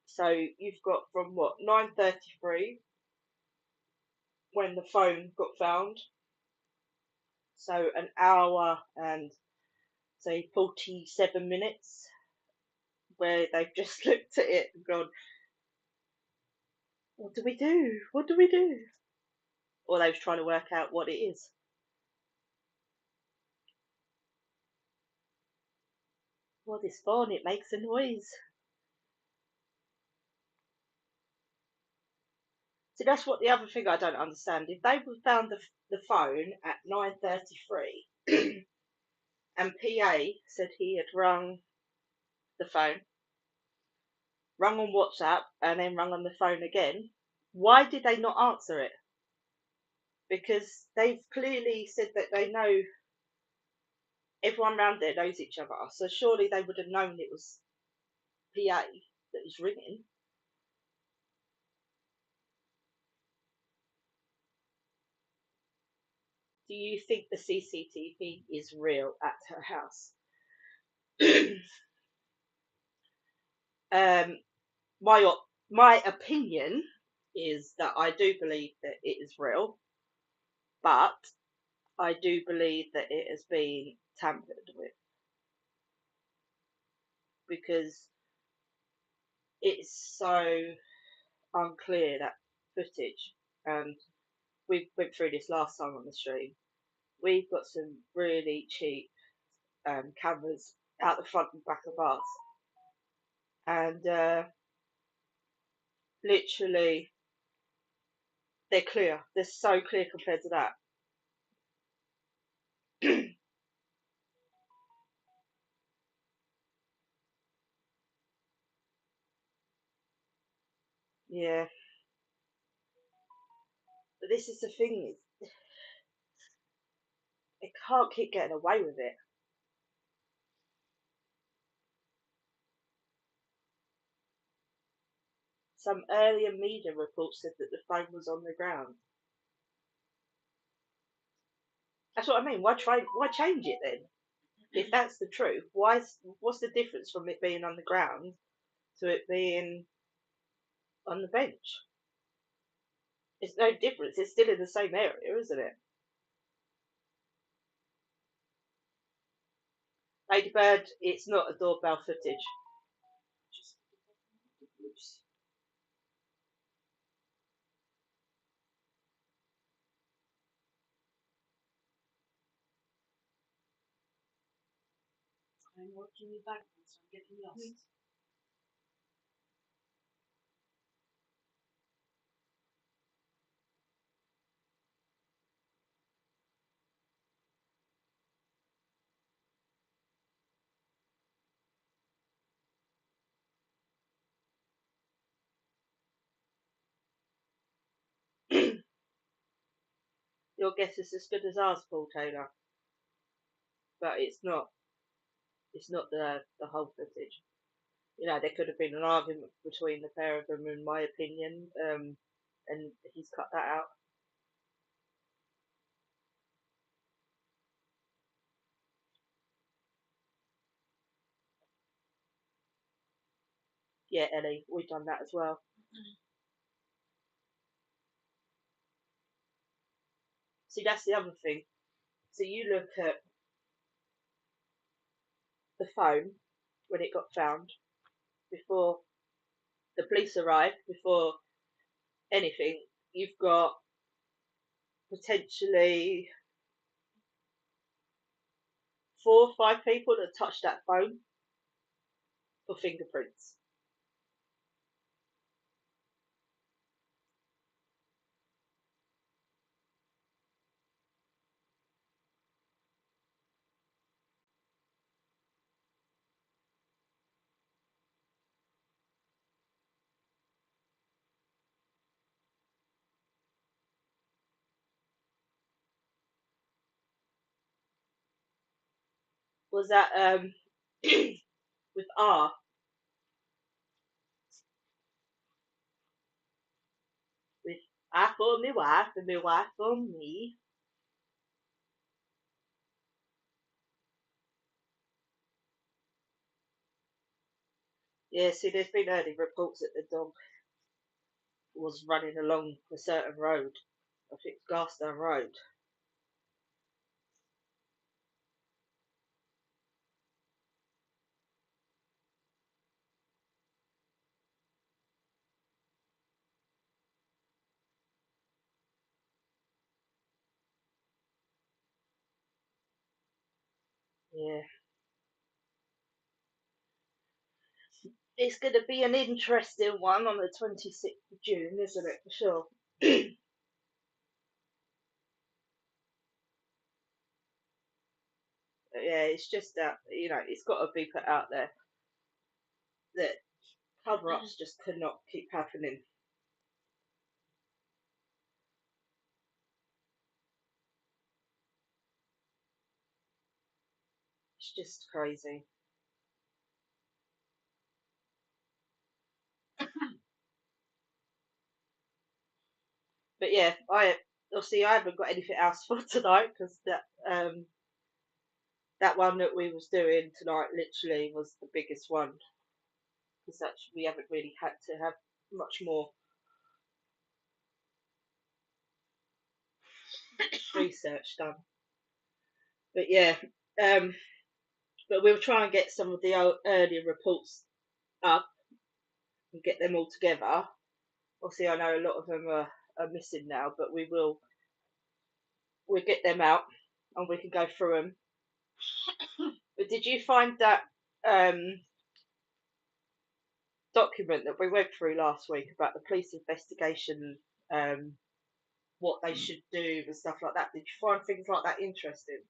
So you've got from what 9:33 when the phone got found, so an hour and say 47 minutes where they've just looked at it and gone, what do we do? What do we do? Or they was trying to work out what it is. Well, this phone, it makes a noise. So that's what the other thing I don't understand. If they found the phone at 9:33 and PA said he had rung the phone, rung on WhatsApp, and then rung on the phone again, why did they not answer it? Because they've clearly said that they know everyone around there knows each other, so surely they would have known it was PA that was ringing. Do you think the CCTV is real at her house? um, my my opinion is that I do believe that it is real, but I do believe that it has been tampered with because it's so unclear, that footage. And we went through this last time on the stream. We've got some really cheap cameras out the front and back of ours, and literally they're clear. They're so clear compared to that. Yeah, but this is the thing: it can't keep getting away with it. Some earlier media reports said that the phone was on the ground. That's what I mean. Why try? Why change it then? If that's the truth, what's the difference from it being on the ground to it being on the bench? It's no difference. It's still in the same area, isn't it? Ladybird, it's not a doorbell footage. I'm working with background, so I'm getting lost. Your guess is as good as ours, Paul Taylor, but it's not. It's not the whole footage. You know, there could have been an argument between the pair of them, in my opinion, and he's cut that out. Yeah, Ellie, we've done that as well. See, that's the other thing. So you look at the phone when it got found before the police arrived, before anything. You've got potentially 4 or 5 people that touched that phone for fingerprints. Was that with R? With I for my wife and my wife for me. Yeah, see, there's been early reports that the dog was running along a certain road. I think it's Garstone Road. Yeah. It's going to be an interesting one on the 26th of June, isn't it? For sure. Yeah, it's just that, it's got to be put out there that cover ups just cannot keep happening. It's just crazy. But yeah, I haven't got anything else for tonight because that one that we was doing tonight literally was the biggest one because we haven't really had to have much more research done. But yeah, um, but we'll try and get some of the earlier reports up and get them all together. Obviously, I know a lot of them are missing now, but we'll get them out and we can go through them. But did you find that um, document that we went through last week about the police investigation, um, what they should do and stuff like that? Did you find things like that interesting?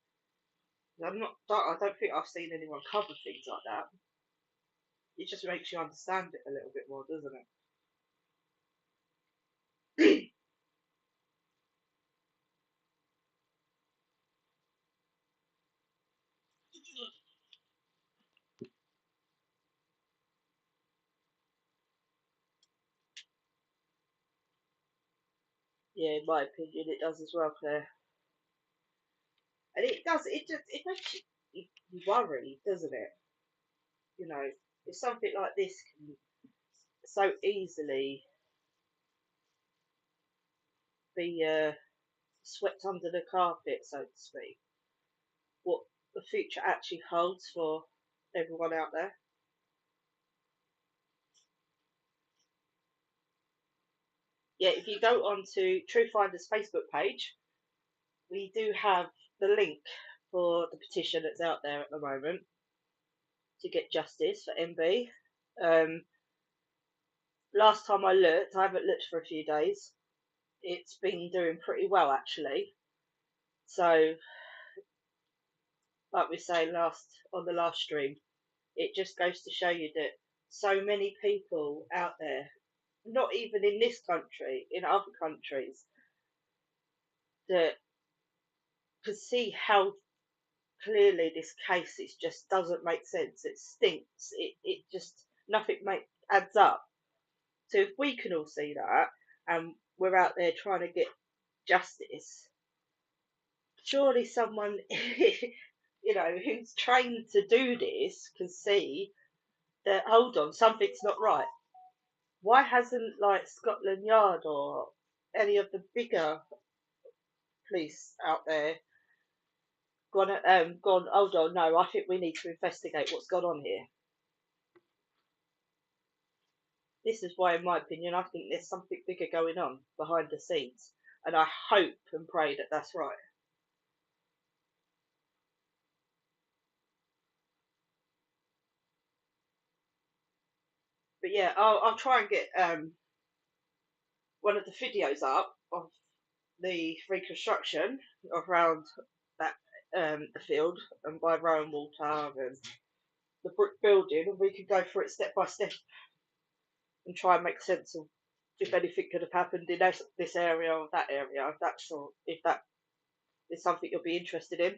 I don't think I've seen anyone cover things like that. It just makes you understand it a little bit more, doesn't it? Yeah, in my opinion, it does as well, Claire. And it does. It makes you worry, doesn't it? You know, if something like this can so easily be swept under the carpet, so to speak, what the future actually holds for everyone out there. Yeah, if you go on to True Finders Facebook page, we do have the link for the petition that's out there at the moment to get justice for MB. Um, Last time I looked, I haven't looked for a few days. It's been doing pretty well actually. So, like we say last on the last stream, it just goes to show you that so many people out there, not even in this country, in other countries, that can see how clearly this case just doesn't make sense. It stinks. It just nothing adds up. So if we can all see that and we're out there trying to get justice, surely someone who's trained to do this can see that hold on, something's not right. Why hasn't like Scotland Yard or any of the bigger police out there gone, hold on, no, I think we need to investigate what's gone on here. This is why, in my opinion, I think there's something bigger going on behind the scenes. and I hope and pray that that's right. But yeah, I'll try and get one of the videos up of the reconstruction around that the field and by Rowan Water and the brick building, and we can go through it step by step and try and make sense of if anything could have happened in this area or that area. If that is something you'll be interested in.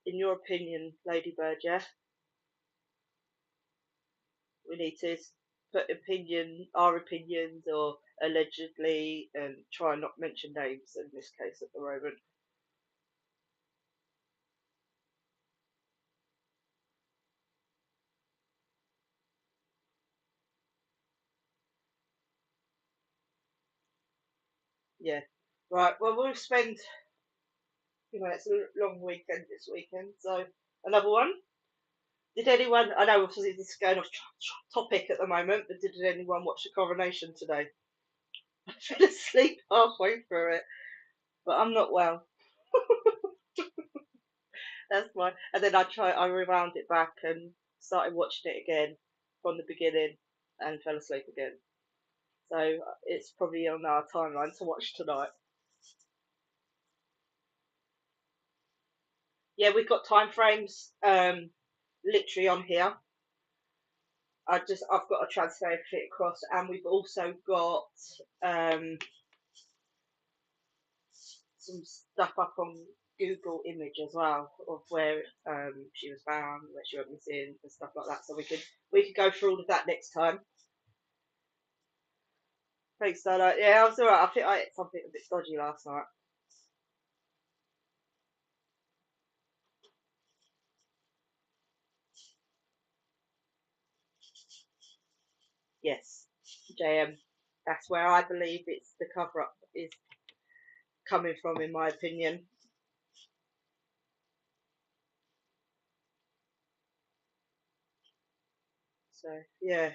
In your opinion, Ladybird, yeah, we need to put our opinions, or allegedly, and try and not mention names in this case at the moment. Yeah. Right. Well, we'll spend. It's a long weekend this weekend, so another one. Did anyone? I know obviously this is going off topic at the moment, but did anyone watch the coronation today? I fell asleep halfway through it, but I'm not well. That's fine. And then I rewound it back and started watching it again from the beginning, and fell asleep again. So it's probably on our timeline to watch tonight. Yeah, we've got time frames literally on here. I've got to transfer everything across, and we've also got um, some stuff up on Google Image as well of where she was found, where she went missing, and stuff like that. So we could go through all of that next time. Thanks, Starlight. Yeah, I was alright. I think I ate something a bit dodgy last night. Yes, JM. That's where I believe it's the cover up is coming from, in my opinion. So yeah,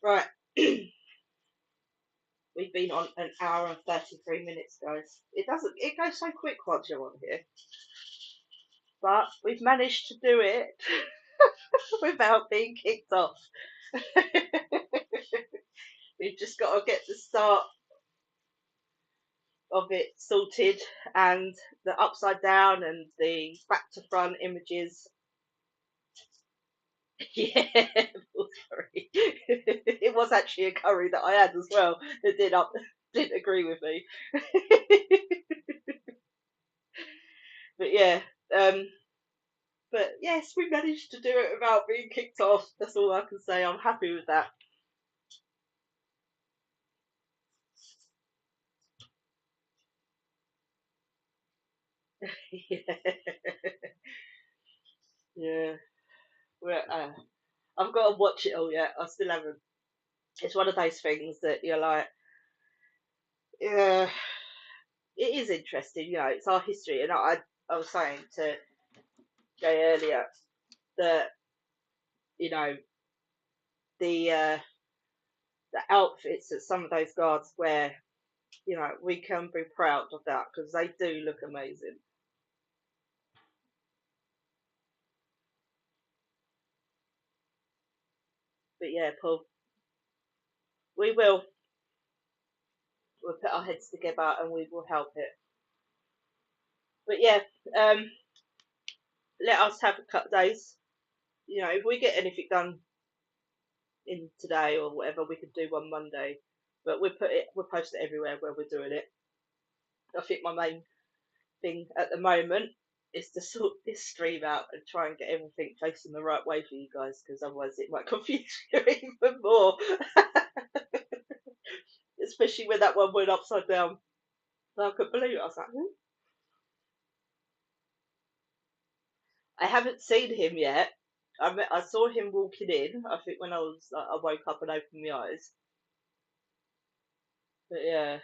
right. We've been on an hour and 33 minutes, guys. It goes so quick once you're on here, but we've managed to do it without being kicked off. We've just got to get the start of it sorted, and the upside down and the back to front images. Yeah, curry. It was actually a curry that I had as well. That didn't agree with me. But yeah, um, but yes, we managed to do it without being kicked off. That's all I can say. I'm happy with that. Yeah, yeah. I've got to watch it all yet. I still haven't. It's one of those things that you're like, yeah, it is interesting. It's our history, and I was saying to Jay earlier that you know the uh, the outfits that some of those guards wear. We can be proud of that because they do look amazing. But yeah, Paul, we will. We'll put our heads together and we will help it. But yeah, um, let us have a couple days. If we get anything done in today or whatever, we could do one Monday. But we'll post it everywhere where we're doing it. I think my main thing at the moment is to sort this stream out and try and get everything facing the right way for you guys, because otherwise it might confuse you even more. Especially when that one went upside down. I couldn't believe it. I was like, hmm? I haven't seen him yet. I saw him walking in. I think when I woke up and opened my eyes. But yeah,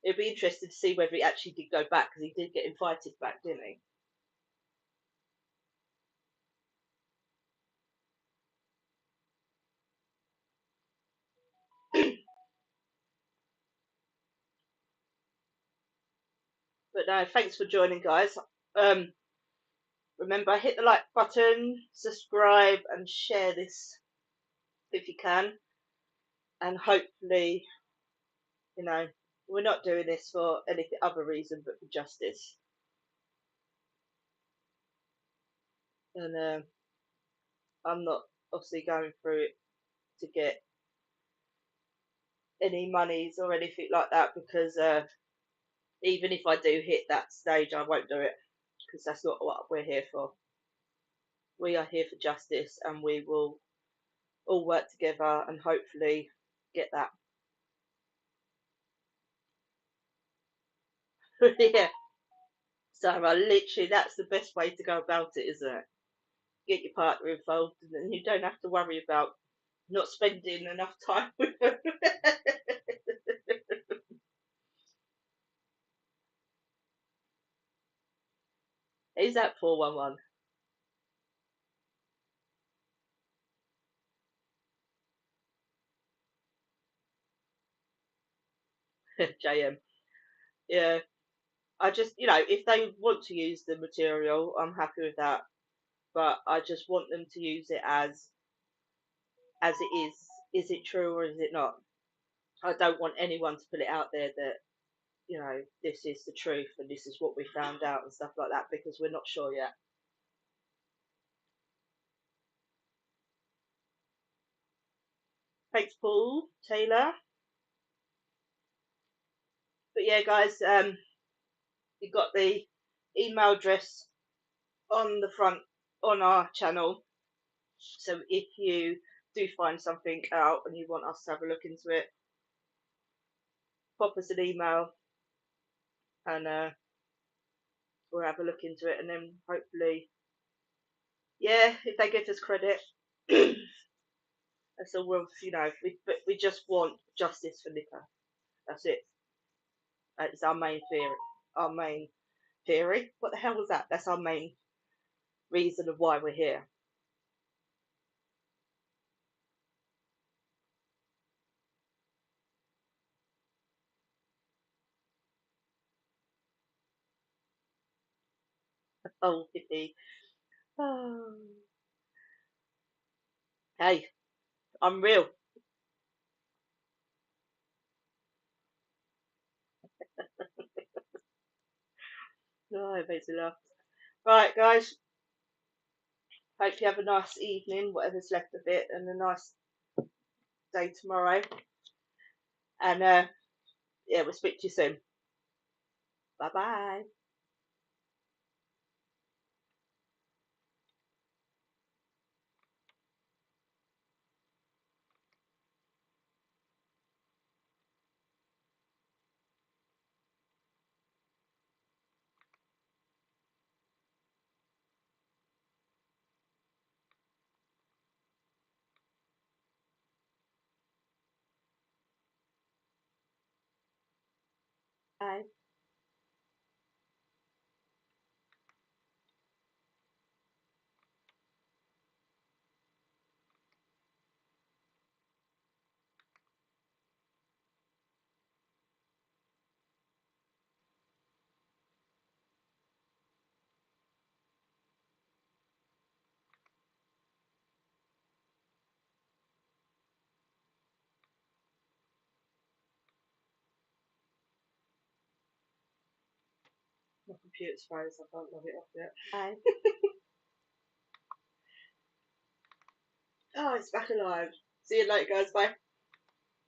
It'd be interesting to see whether he actually did go back, because he did get invited back, didn't he? But no, thanks for joining, guys. Um, Remember, hit the like button, subscribe, and share this if you can. And hopefully, you know, we're not doing this for any other reason but for justice. And I'm not obviously going through it to get any monies or anything like that, because even if I do hit that stage, I won't do it, because that's not what we're here for. We are here for justice, and we will all work together and hopefully get that. Yeah. So literally, that's the best way to go about it, isn't it? Get your partner involved, and then you don't have to worry about not spending enough time with them. Is that 411? JM. Yeah. I just, if they want to use the material, I'm happy with that. But I just want them to use it as it is. Is it true or is it not? I don't want anyone to put it out there that, this is the truth and this is what we found out and stuff like that, because we're not sure yet. Thanks, Paul Taylor. But yeah, guys, you've got the email address on the front on our channel. So if you do find something out and you want us to have a look into it, pop us an email, and we'll have a look into it, and then hopefully, yeah, if they give us credit, that's all. But we just want justice for Nicola. That's it. That's our main theory. Our main theory. What the hell was that? That's our main reason of why we're here. Oh, hippie. Oh. Hey, I'm real. Oh, it makes me laugh. Right, guys. Hope you have a nice evening, whatever's left of it, and a nice day tomorrow. And yeah, we'll speak to you soon. Bye bye. Bye. My computer's froze. I can't log it off yet. Bye. Oh, it's back alive. See you later, guys. Bye.